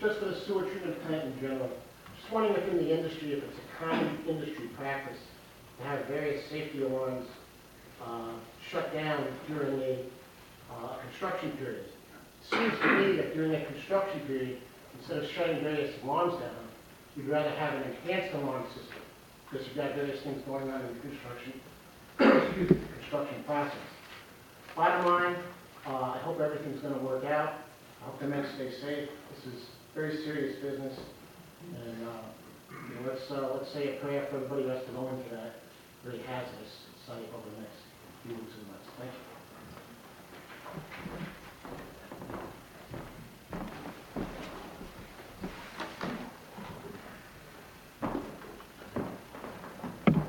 Just for the sewer treatment plant in general, just wondering within the industry if it's a common industry practice to have various safety alarms shut down during a construction period. It seems to me that during a construction period, instead of shutting various alarms down, you'd rather have an enhanced alarm system because you've got various things going on in the construction process. Bottom line, I hope everything's going to work out. I hope the men stay safe. This is very serious business, and you know, let's say a prayer for everybody who has to go into that very hazardous site over the next few weeks and months. Thank you.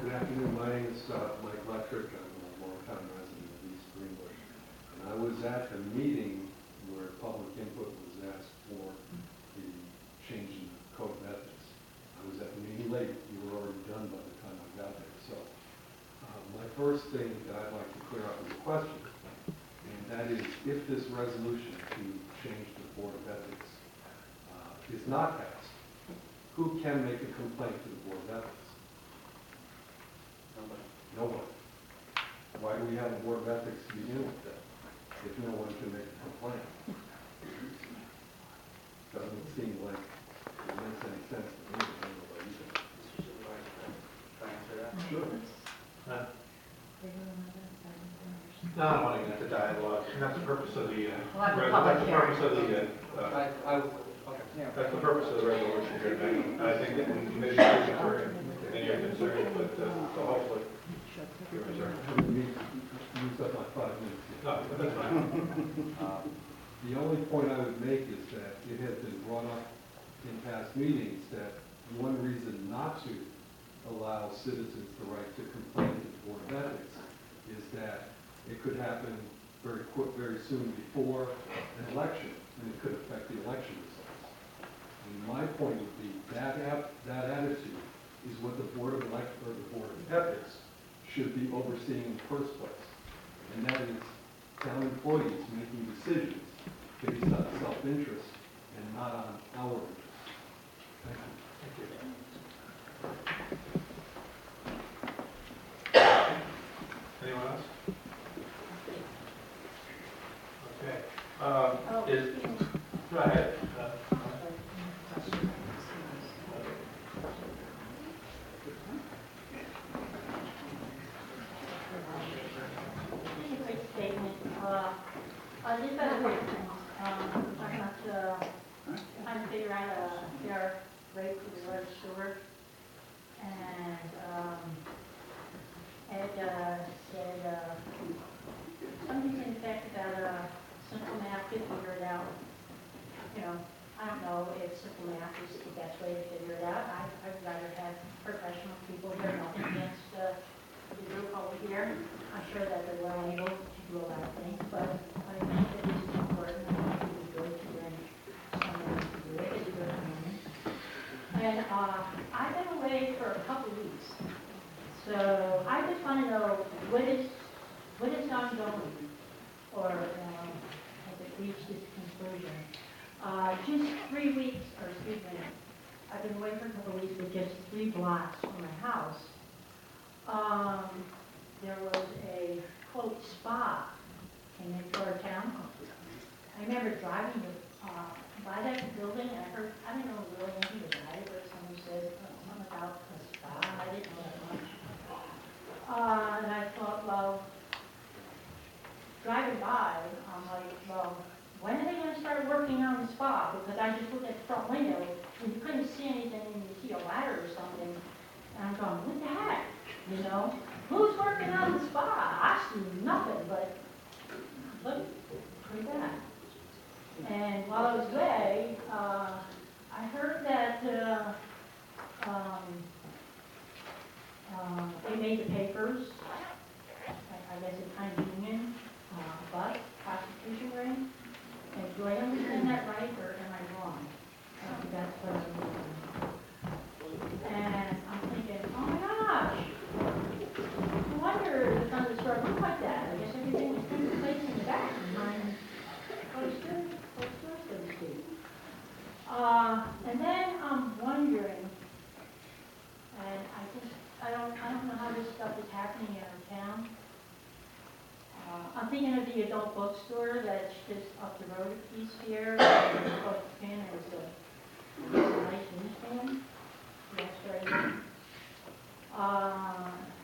Good afternoon. My name is Mike Lectrick. I'm a longtime resident of East Greenbush. And I was at the meeting where public input was asked for the change in the code of ethics. I was at the meeting late. You were already done by the time I got there. So my first thing that I'd like to clear up is a question. And that is, if this resolution to change the Board of Ethics is not passed, who can make a complaint to the Board of Ethics? Nobody. No one. Why do we have a Board of Ethics to begin with then, if no one can make a complaint? Doesn't seem like it makes any sense to me. I don't know about you guys. Can I answer that? Sure. No, I don't want to get into dialogue, and that's the purpose of the, We'll have a that's public the hearing. purpose of the, Okay. that's the purpose of the resolution here tonight. I think that the committee is concerned, and you're concerned, but, so hopefully, you're concerned. Use up my 5 minutes here. No, but that's fine. The only point I would make is that it has been brought up in past meetings that one reason not to allow citizens the right to complain to the Board of Ethics is that it could happen very soon before an election, and it could affect the election results. And my point would be, that attitude is what the Board of Ethics should be overseeing in the first place. And that is town employees making decisions based on self-interest and not on our interest. Thank you. Anyone else? Okay. Go ahead. Just a quick statement. Just got a quick thing. I'm not trying to figure out a fair rate for the road sewer. And Ed said something to the effect about simple math could figure it out. You know, I don't know if simple math is the best way to figure it out. I'd rather have professional people here, nothing against the group over here. I'm sure that they're well able to do a lot of things, but I think that this is important. I think it would be good to bring someone to do it. It's good for me. And I've been away for a couple weeks, so I just want to know what is ongoing, or has it reached its conclusion? Just 3 weeks, or excuse me, I've been away for a couple weeks with just 3 blocks from my house. There was a, quote, spa in our town. I remember driving by that building, and I heard, I don't know really anything about it, but someone said something about a spa. I didn't know that much. And I thought, well, driving by, I'm like, well, when are they going to start working on the spa? Because I just looked at the front window, and you couldn't see anything, and you see a ladder or something. And I'm going, what the heck? You know? Who's working on the spa? I see nothing, but look pretty bad. And while I was away, I heard that they made the papers, I guess it's kind of union, but prostitution ring. And do I understand that right, or am I wrong? That's what I'm thinking. And I'm thinking, oh my gosh, no wonder the front of the store looked like that. I guess everything was taking place in the back behind closed doors, so to speak. And then I'm wondering, and I don't know how this stuff is happening in our town. I'm thinking of the adult bookstore that's just up the road a piece here. It's a nice newsstand. That's right here.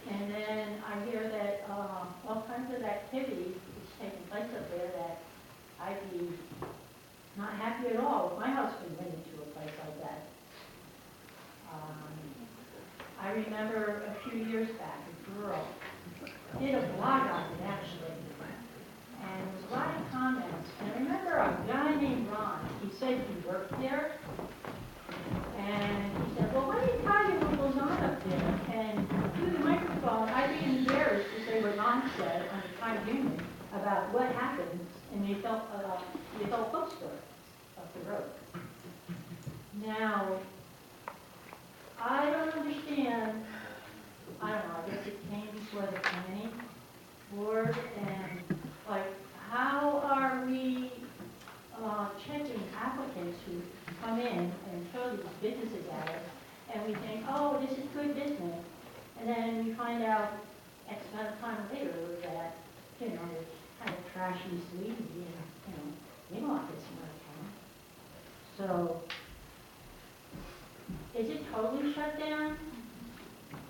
And then I hear that all kinds of activity is taking place up there that I'd be not happy at all if my husband went into a place like that. I remember a few years back, a girl did a blog on it actually, and there was a lot of comments. And I remember a guy named Ron, he said he worked there, and he said, well, what do you tell you what goes on up there? And through the microphone, I'd be embarrassed to say what Ron said on the Tribune about what happens in the adult bookstore up the road. Now, I don't understand, I don't know, I guess it came before the planning board, and like, how are we checking applicants who come in and show these businesses at us, and we think, oh, this is good business, and then we find out X amount of time later that, you know, it's kind of trashy, sleazy, and, we don't want this in our town. So, is it totally shut down?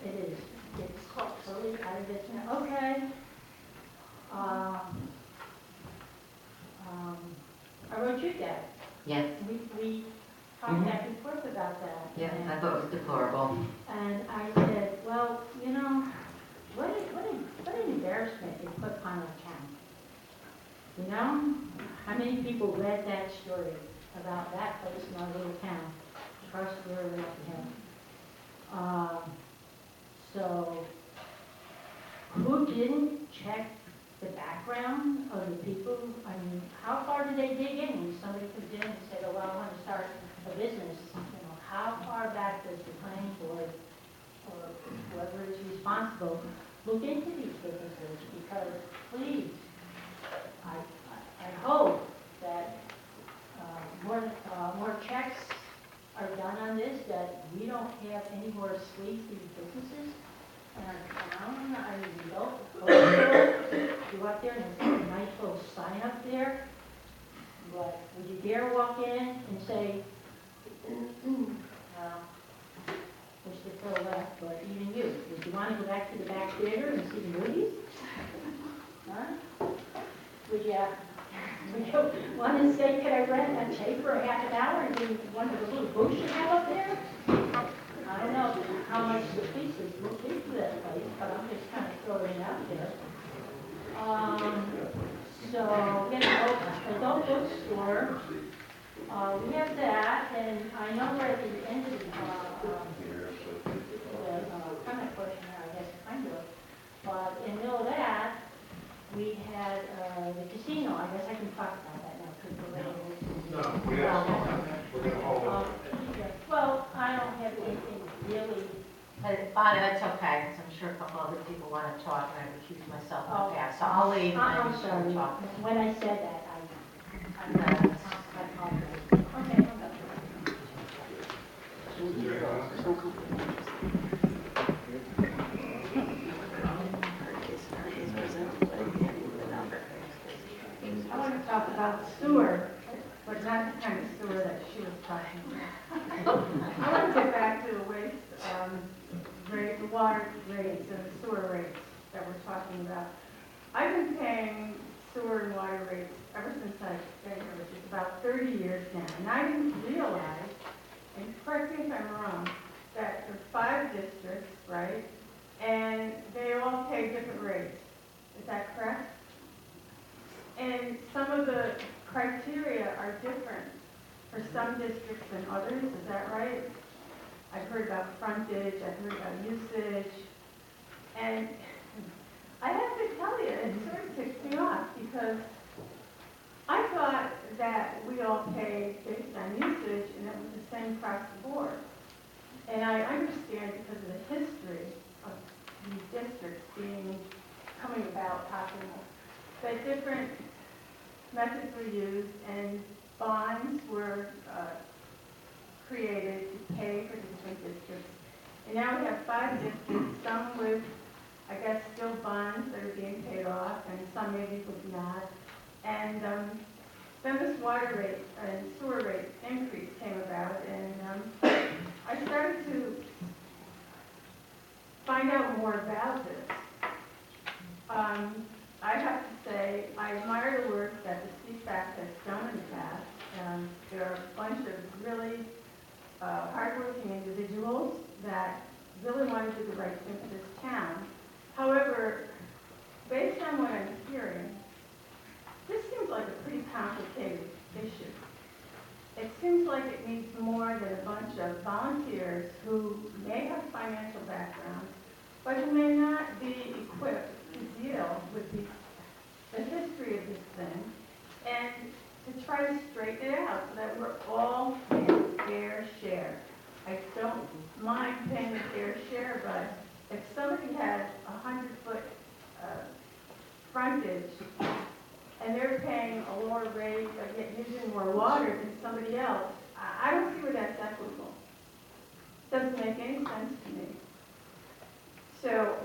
It is. It's totally out of business. Okay. I wrote you that. Yes. We talked back and forth about that. Yeah, and, I thought it was deplorable. And I said, well, you know, what an embarrassment it put upon our town. You know, how many people read that story about that place in our little town? Across the river up the hill. So, who didn't check the background of the people? I mean, how far did they dig in? Somebody could dig in and say, oh, well, I want to start a a business, you know, how far back does the planning board or whoever is responsible look into these businesses? Because please, I hope that more checks are done on this, that we don't have any more sleazy businesses in our town. I mean, we don't go out there and there's a nice little sign up there. But would you dare walk in and say, Mr. Phil left, but even you, would you want to go back to the back theater and see the movies? Huh? Would you want to say, could I rent a tape for a half an hour and do one of the little booths you have up there? I don't know how much the pieces look into that place, but I'm just kind of throwing it out there. So, you know, adult bookstore, we have that, and I know we're at the end of the comment portion there, I guess, kind of. But in middle of that, we had the casino. I guess I can talk about that now, because we're ready. No, we're going to hold it. Well, I don't have anything really. Bonnie, that's okay, because I'm sure a couple other people want to talk, and I recuse myself in the past, so I'll leave and I'm let you sorry. talk. When I said that, I apologize. Okay. I want to talk about sewer, but not the kind of sewer that she was talking about. I want to get back to the waste rate, the water rates and the sewer rates that we're talking about. I've been paying sewer and water rates ever since I've been here, which is about 30 years now. And I didn't realize, and correct me if I'm wrong, that there's 5 districts, right? And they all pay different rates. Is that correct? And some of the criteria are different for some districts than others. Is that right? I've heard about frontage, I've heard about usage. And I have to tell you, it sort of ticks me off because I thought that we all paid based on usage and it was the same across the board. And I understand because of the history of these districts coming about popular, that different methods were used and bonds were created to pay for the different districts. And now we have 5 districts, some with, I guess, still bonds that are being paid off, and some maybe with not. And then this water rate and sewer rate increase came about, and I started to find out more about this. I have to say, I admire the work that the CFAC has done in the past. There are a bunch of really hardworking individuals that really want to do the right thing for this town. However, based on what I'm hearing, this seems like a pretty complicated issue. It seems like it needs more than a bunch of volunteers who may have financial backgrounds, but who may not be equipped to deal with the history of this thing and to try to straighten it out so that we're all paying a fair share. I don't mind paying a fair share, but if somebody has 100-foot frontage and they're paying a lower rate, but yet using more water than somebody else, I don't see where that's equitable. Doesn't make any sense to me. So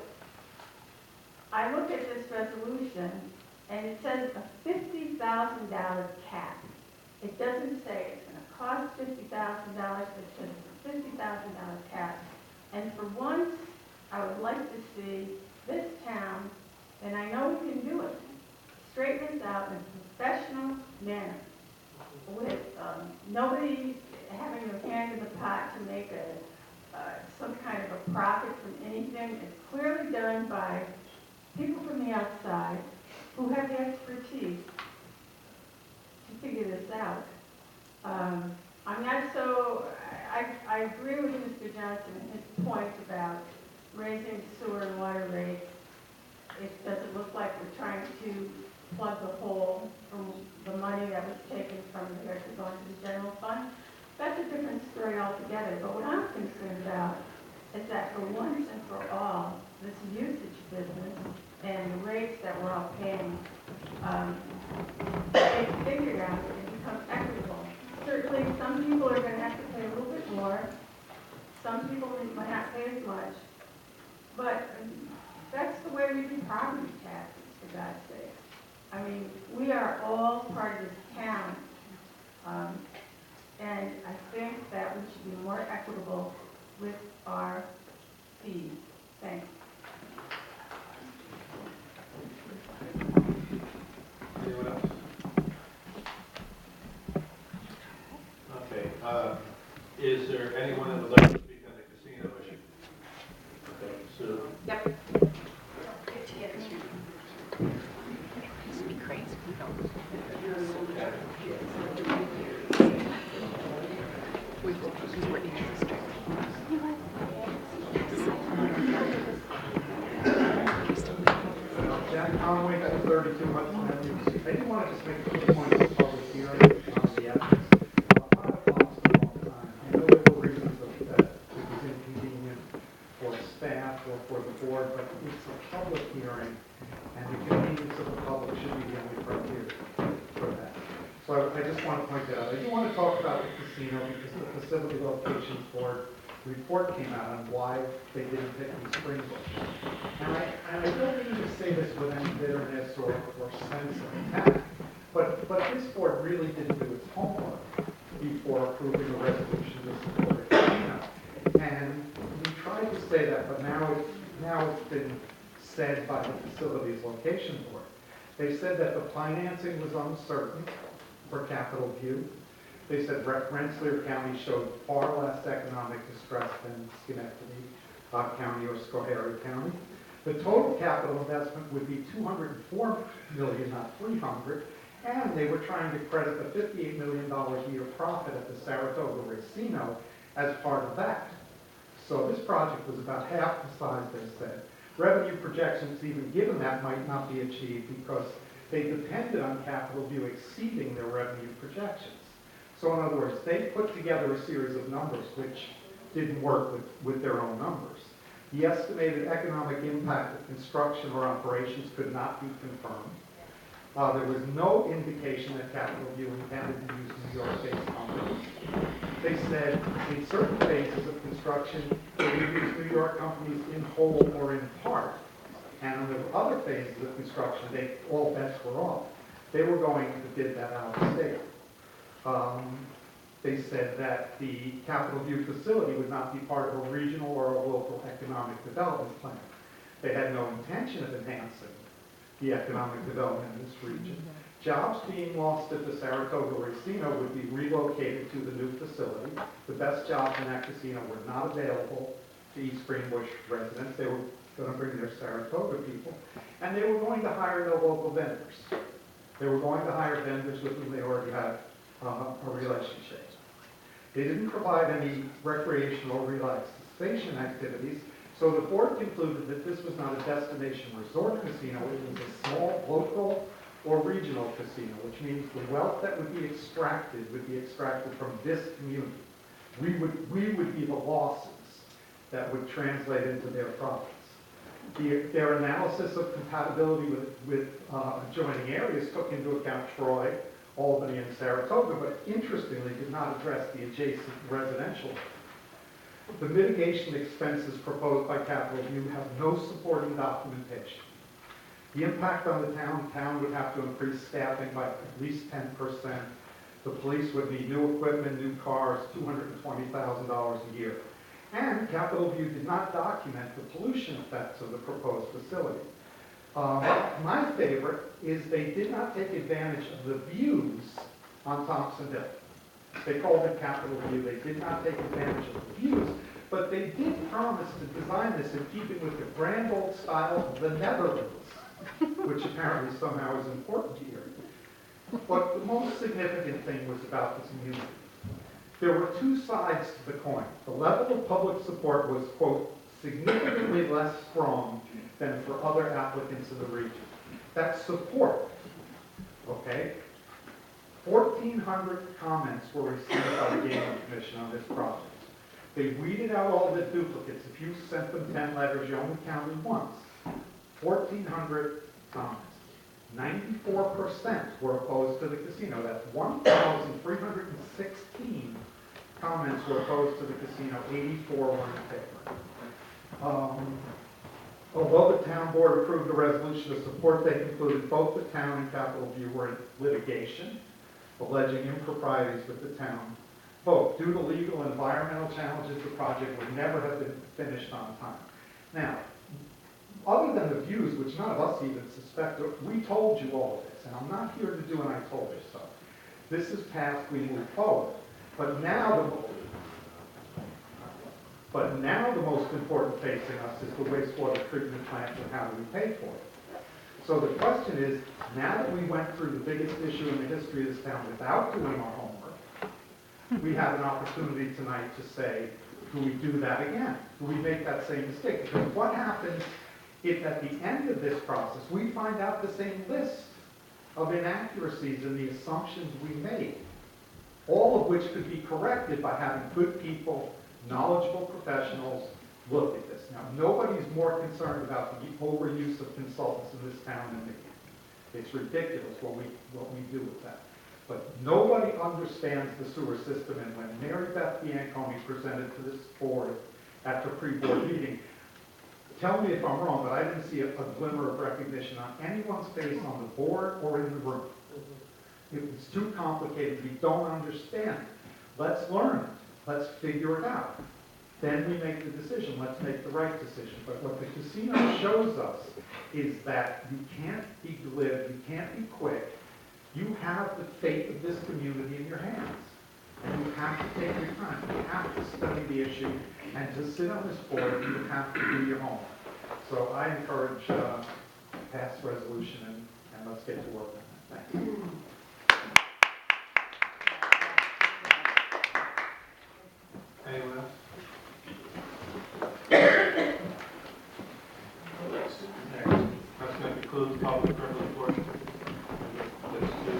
I look at this resolution and it says a $50,000 cap. It doesn't say it's going to cost $50,000, but it says it's a $50,000 cap. And for once, I would like to see this town, and I know we can do it, straighten this out in a professional manner with nobody having their hand in the pot to make some kind of a profit from anything. It's clearly done by people from the outside who have the expertise to figure this out. I'm not so, I agree with Mr. Johnson and his points about raising sewer and water rates. It doesn't look like we're trying to plug the hole from the money that was taken from here to go into the general fund. that's a different story altogether. But what I'm concerned about is that for once and for all, this usage business and the rates that we're all paying, it's figured out and become equitable. Certainly, some people are going to have to pay a little bit more. Some people might not pay as much. But that's the way we do property taxes, for God's sake. I mean, we are all part of this town. And I think that we should be more equitable with our fees. Thanks. Anyone else? Okay, is there anyone that would like to speak on the casino issue? Okay, Sue? Yep. Jack Conway, 32 Hudson Avenue. I do want to just make a quick point of the public hearing on the ethics. I've lost a long time. I know there were reasons that it was inconvenient for staff or for the board, but it's a public hearing, and the convenience of the public should be the only criteria for that. So I just want to point that out. I do want to talk about the casino because the Facility Locations Board report came out on why they didn't pick East Greenbush. And I don't mean to say this with any bitterness or sense of attack, but this board really didn't do its homework before approving a resolution to support a casino. And we tried to say that, but now it's been said by the Facilities Location Board. They said that the financing was uncertain for Capitol View. They said Rensselaer County showed far less economic distress than Schenectady County or Schoharie County. The total capital investment would be $204 million, not $300, and they were trying to credit the $58 million a year profit at the Saratoga Racino as part of that. So this project was about half the size, they said. Revenue projections, even given that, might not be achieved because they depended on Capitol View exceeding their revenue projections. So in other words, they put together a series of numbers which didn't work with their own numbers. The estimated economic impact of construction or operations could not be confirmed. There was no indication that Capitol View intended to use New York-based companies. They said in certain phases of construction, they would use New York companies in whole or in part. And in the other phases of construction, all bets were off. They were going to bid that out of state. They said that the Capitol View facility would not be part of a regional or a local economic development plan. They had no intention of enhancing the economic development in this region. Jobs being lost at the Saratoga Racino would be relocated to the new facility. The best jobs in that casino were not available to East Greenbush residents. They were going to bring their Saratoga people, and they were going to hire no local vendors. They were going to hire vendors with whom they already had a relationship. They didn't provide any recreational relaxation activities, so the board concluded that this was not a destination resort casino, it was a small local or regional casino, which means the wealth that would be extracted from this community. We would be the losses that would translate into their profits. Their analysis of compatibility with adjoining areas took into account Troy, Albany, and Saratoga, but interestingly did not address the adjacent residential. The mitigation expenses proposed by Capitol View have no supporting documentation. The impact on the town would have to increase staffing by at least 10%. The police would need new equipment, new cars, $220,000 a year. And Capitol View did not document the pollution effects of the proposed facility. My favorite is they did not take advantage of the views on Thompson Hill. They called it Capitol View. They did not take advantage of the views, but they did promise to design this in keeping with the grand old style of the Netherlands, which apparently somehow is important here. But the most significant thing was about this community. There were two sides to the coin. The level of public support was, quote, significantly less strong than for other applicants in the region. That's support, okay? 1,400 comments were received by the Gaming Commission on this project. They weeded out all the duplicates. If you sent them 10 letters, you only counted once. 1,400 comments. 94% were opposed to the casino. That's 1,316 comments were opposed to the casino. 84 were in favor. Although the town board approved the resolution of support, they concluded both the town and Capital View were in litigation, alleging improprieties with the town. Both, due to legal and environmental challenges, the project would never have been finished on time. Now, other than the views, which none of us even suspect, we told you all of this, and I'm not here to do an I told you so. This is past, we move forward. But now the most important facing us is the wastewater treatment plant and how do we pay for it. So the question is, now that we went through the biggest issue in the history of this town without doing our homework, we have an opportunity tonight to say, do we do that again? Do we make that same mistake? Because what happens if at the end of this process we find out the same list of inaccuracies in the assumptions we made, all of which could be corrected by having good people, knowledgeable professionals look at this. Now, nobody's more concerned about the overuse of consultants in this town than me. It's ridiculous what we do with that. But nobody understands the sewer system, and when Mary Beth Bianconi presented to this board at the pre-board meeting, tell me if I'm wrong, but I didn't see a glimmer of recognition on anyone's face on the board or in the room. It was too complicated. We don't understand it. Let's learn it. Let's figure it out. Then we make the decision. Let's make the right decision. But what the casino shows us is that you can't be glib, you can't be quick. You have the fate of this community in your hands. And you have to take your time. You have to study the issue. And to sit on this board, you have to do your homework. So I encourage pass resolution and let's get to work on that. Thank you. Anyone else? That's going to conclude the public privilege portion. Let's do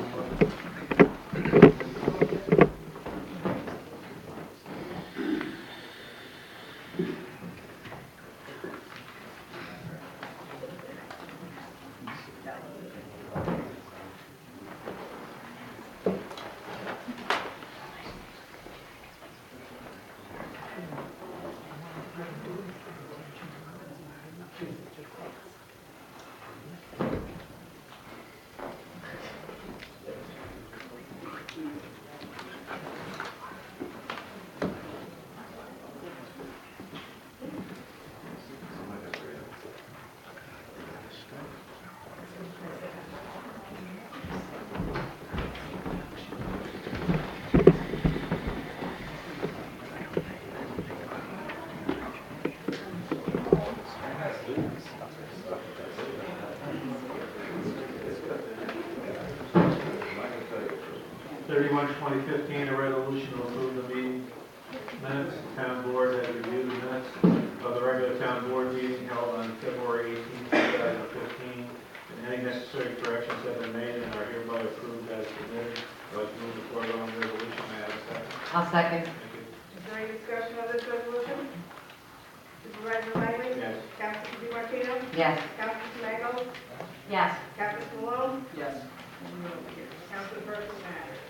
31/2015, a resolution to approve the meeting minutes. The town board has reviewed the minutes of the regular town board meeting held on February 18, 2015, and any necessary corrections have been made and are hereby approved as submitted. I'd like to move the foregoing resolution. May I have a second? I'll second. Thank you. Is there any discussion of this resolution? Supervisor Langley? Yes. Councilor DiMartino? Yes. Councilor Smango? Yes. Councilor Malone? Yes. Councilperson Matters?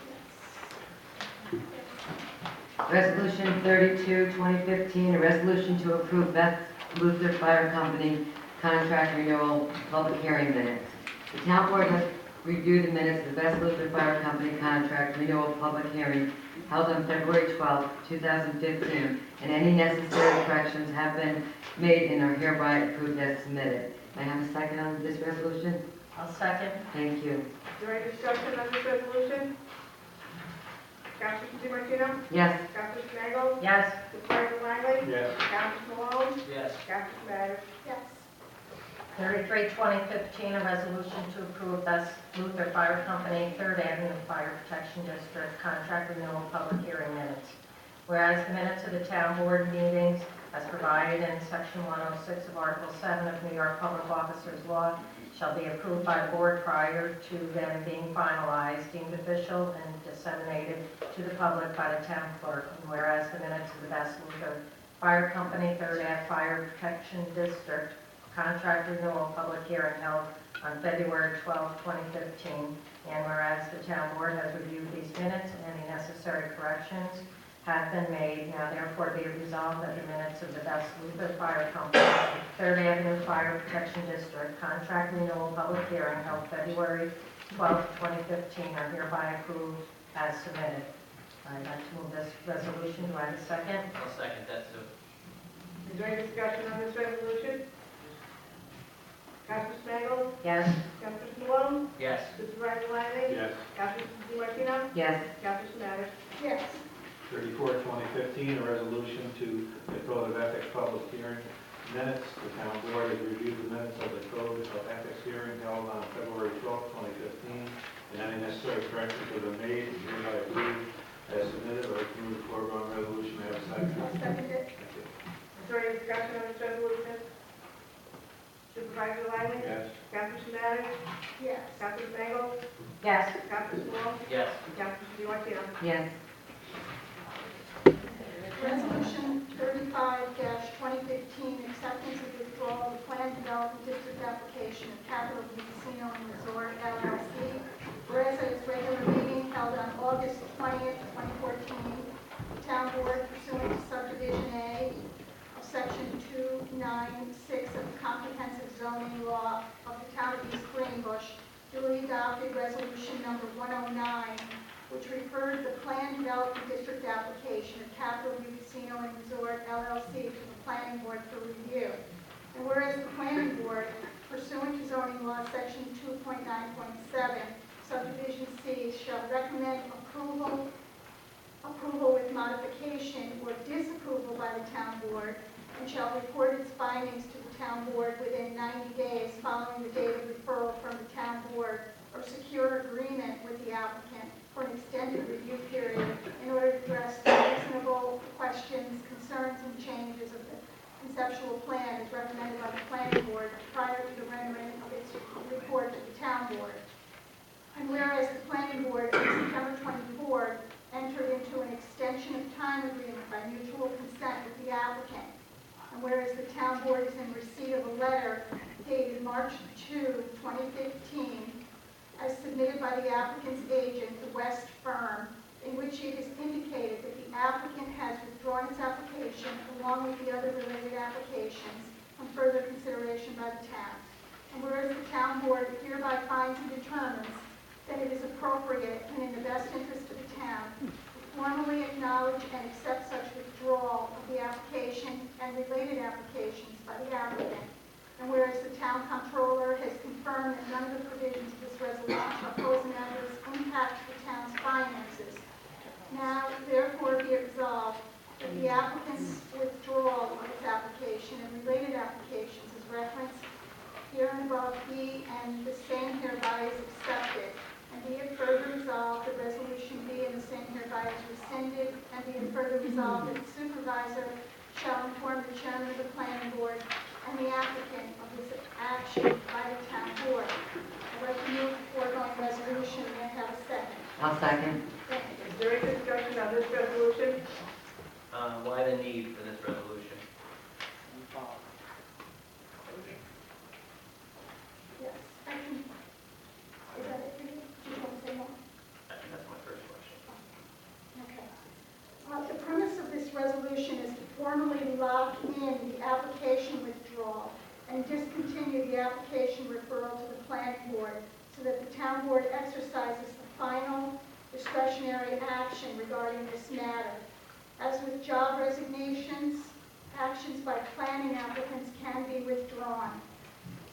Resolution 32, 2015, a resolution to approve Beth Luther Fire Company contract renewal public hearing minutes. The town board has reviewed the minutes of the Beth Luther Fire Company contract renewal public hearing held on February 12, 2015, and any necessary corrections have been made and are hereby approved as submitted. May I have a second on this resolution? I'll second. Thank you. Is there any discussion on this resolution? Councilor DiMartino? Yes. Councilor Smango? Yes. Supervisor Langley? Yes. Councilor Malone? Yes. Councilor Matters? Yes. 33/2015, a resolution to approve Best Luther Fire Company, 3rd Avenue Fire Protection District contract renewal public hearing minutes. Whereas the minutes of the town board meetings as provided in Section 106 of Article 7 of New York Public Officers Law, shall be approved by the board prior to them being finalized, deemed official, and disseminated to the public by the town clerk. And whereas the minutes of the Best Luther Fire Company, 3rd Ave Fire Protection District contract renewal public hearing held on February 12, 2015, and whereas the town board has reviewed these minutes and any necessary corrections have been made, now therefore be it resolved that the minutes of the Best Luther Fire Company, 3rd Avenue Fire Protection District contract renewal public hearing held February 12, 2015 are hereby approved as submitted. I'd like to move this resolution. Do I have a second? I'll second that, Sue. Is there any discussion on this resolution? Councilor Spangle? Yes. Councilor Malone? Yes. Supervisor Wiley? Yes. Councilor DeMartino? Yes. Councilor Smathers? Yes. 34, 2015, a resolution to the Code of Ethics public hearing minutes. The town board has reviewed the minutes of the Code of Ethics hearing held on February 12, 2015, and any necessary corrections have been made and hereby approved as submitted. I'd like to move the foregoing resolution. May I have a second? I'll second it. Thank you. Is there any discussion on this resolution? Supervisor Wiley? Yes. Councilor Smathers? Yes. Councilor Spangle? Yes. Councilor Malone? Yes. Councilor DeMartino? Yes. Resolution 35-2015, acceptance of withdrawal of the planned development district application of Capital View Casino and Resort LLC. Whereas at its regular meeting held on August 20th, 2014, the town board pursuant to subdivision A of section 296 of the comprehensive zoning law of the town of East Greenbush duly adopted resolution number 109, which referred the planned development district application of Capital View Casino and Resort LLC to the planning board for review. And whereas the planning board, pursuant to zoning law section 2.9.7, subdivision C, shall recommend approval with modification or disapproval by the town board, and shall report its findings to the town board within 90 days following the date of referral from the town board, or secure agreement with the applicant for an extended review period in order to address the reasonable questions, concerns, and changes of the conceptual plan as recommended by the planning board prior to the rendering of its report to the town board. And whereas the planning board on September 24th entered into an extension of time agreement by mutual consent with the applicant, and whereas the town board is in receipt of a letter dated March 2, 2015, as submitted by the applicant's agent, the West Firm, in which it is indicated that the applicant has withdrawn its application along with the other related applications from further consideration by the town. And whereas the town board hereby finds and determines that it is appropriate and in the best interest of the town to formally acknowledge and accept such withdrawal of the application and related applications by the applicant. And whereas the town comptroller has confirmed that none of the provisions of this resolution shall pose an adverse impact to the town's finances, now therefore be it resolved that the applicant's withdrawal of its application and related applications as referenced here and above be and the same hereby is accepted, and be it further resolved that resolution be and the same hereby is rescinded, and be it further resolved that the supervisor shall inform the chairman of the planning board and the applicant of this action by the town board. I'd like to move the foregoing resolution. May I have a second? I'll second. Thank you. Is there any discussion on this resolution? Why the need for this resolution? Yes, I can. Is that it for you? Do you want to say more? That's my first question. Okay. The premise of this resolution is to formally lock in the application withdrawal and discontinue the application referral to the planning board so that the town board exercises the final discretionary action regarding this matter. As with job resignations, actions by planning applicants can be withdrawn.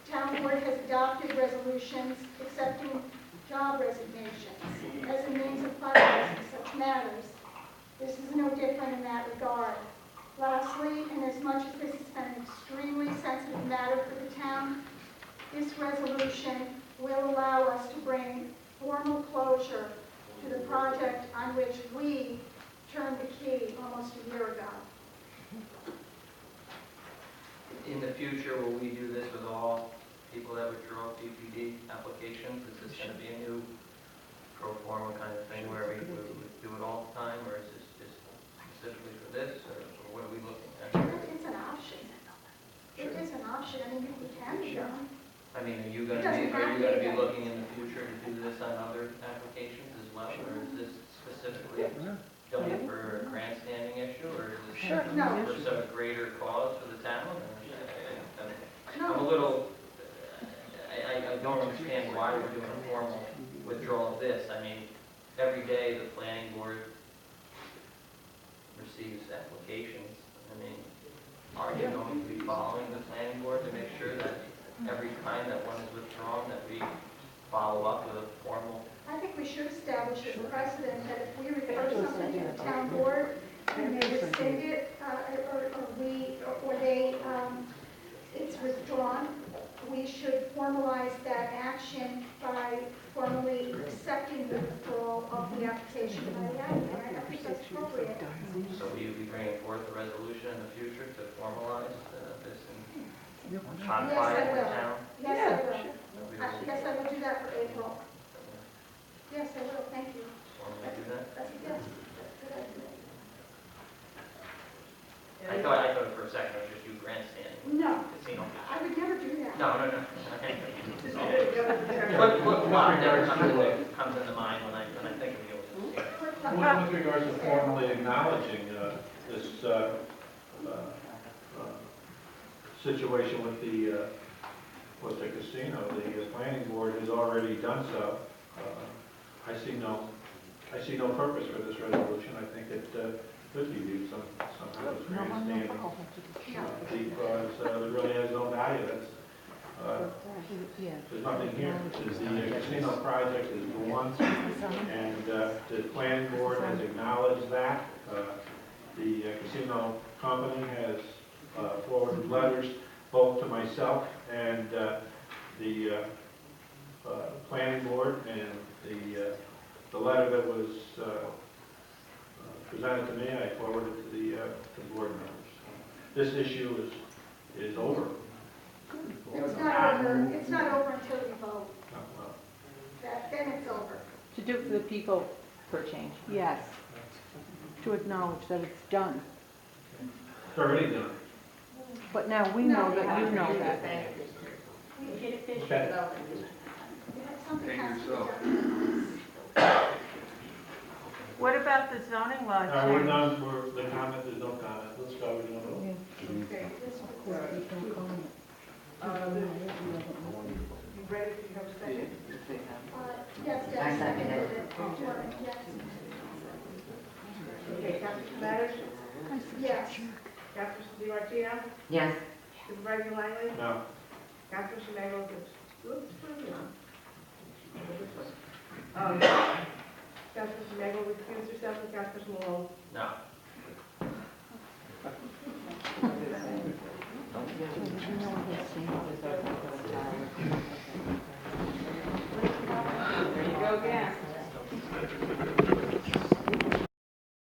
Town board has adopted resolutions accepting job resignations as a means of finalizing such matters. This is no different in that regard. Lastly, and as much as this has been an extremely sensitive matter for the town, this resolution will allow us to bring formal closure to the project on which we turned the key almost a year ago. In the future, will we do this with all people that withdraw PPD applications? Is this going to be a new pro forma kind of thing where we do it all the time, or is this just specifically for this, or what are we looking at? It's an option. It is an option, I mean, it can be done. I mean, are you going to be looking in the future to do this on other applications as well, or is this specifically done for a grandstanding issue, or is this No. for some greater cause for the town? No. I'm a little, I don't understand why we're doing a formal withdrawal of this. I mean, every day the planning board receives applications. I mean, are you going to be following the planning board to make sure that every time that one is withdrawn, that we follow up with a formal? I think we should establish a precedent that if we refer something to the town board and they rescind it, or they, it's withdrawn, we should formalize that action by formally accepting the withdrawal of the application by the applicant. I think that's appropriate. So will you be bringing forth a resolution in the future to formalize this and codify it in the town? Yes, I will. Yes, I will do that for April. Yes, I will, thank you. Formally do that? That's a yes. Good idea. I thought for a second it was just you grandstanding. No, Casino. I would never do that. No. What never comes into mind when I think of you? With regards to formally acknowledging this situation with the casino, the planning board has already done so. I see no purpose for this resolution. I think it could be viewed somehow as grandstanding because it really has no value. There's nothing here. The casino project is one, and the planning board has acknowledged that. The casino company has forwarded letters both to myself and the planning board, and the letter that was presented to me, I forwarded to the board members. This issue is over. It's not over, it's not over until we vote. Well, Then it's over. To do it for the people for a change. Yes. To acknowledge that it's done. it's already done. But now we know that you know that. Okay. Something has to be done. What about the zoning law All right, we're change? done. The comment, there's no comment. Let's go. We're gonna vote. Okay. You ready to have a second? Yes, I yes. second it. Yes. Okay, Councilor Smathers? Yes. Councilor DiMartino? Yes. Supervisor Langley? No. Councilor Semagle? Oops, Councilor Semagle recused herself and Councilor Malone? No. There you go again.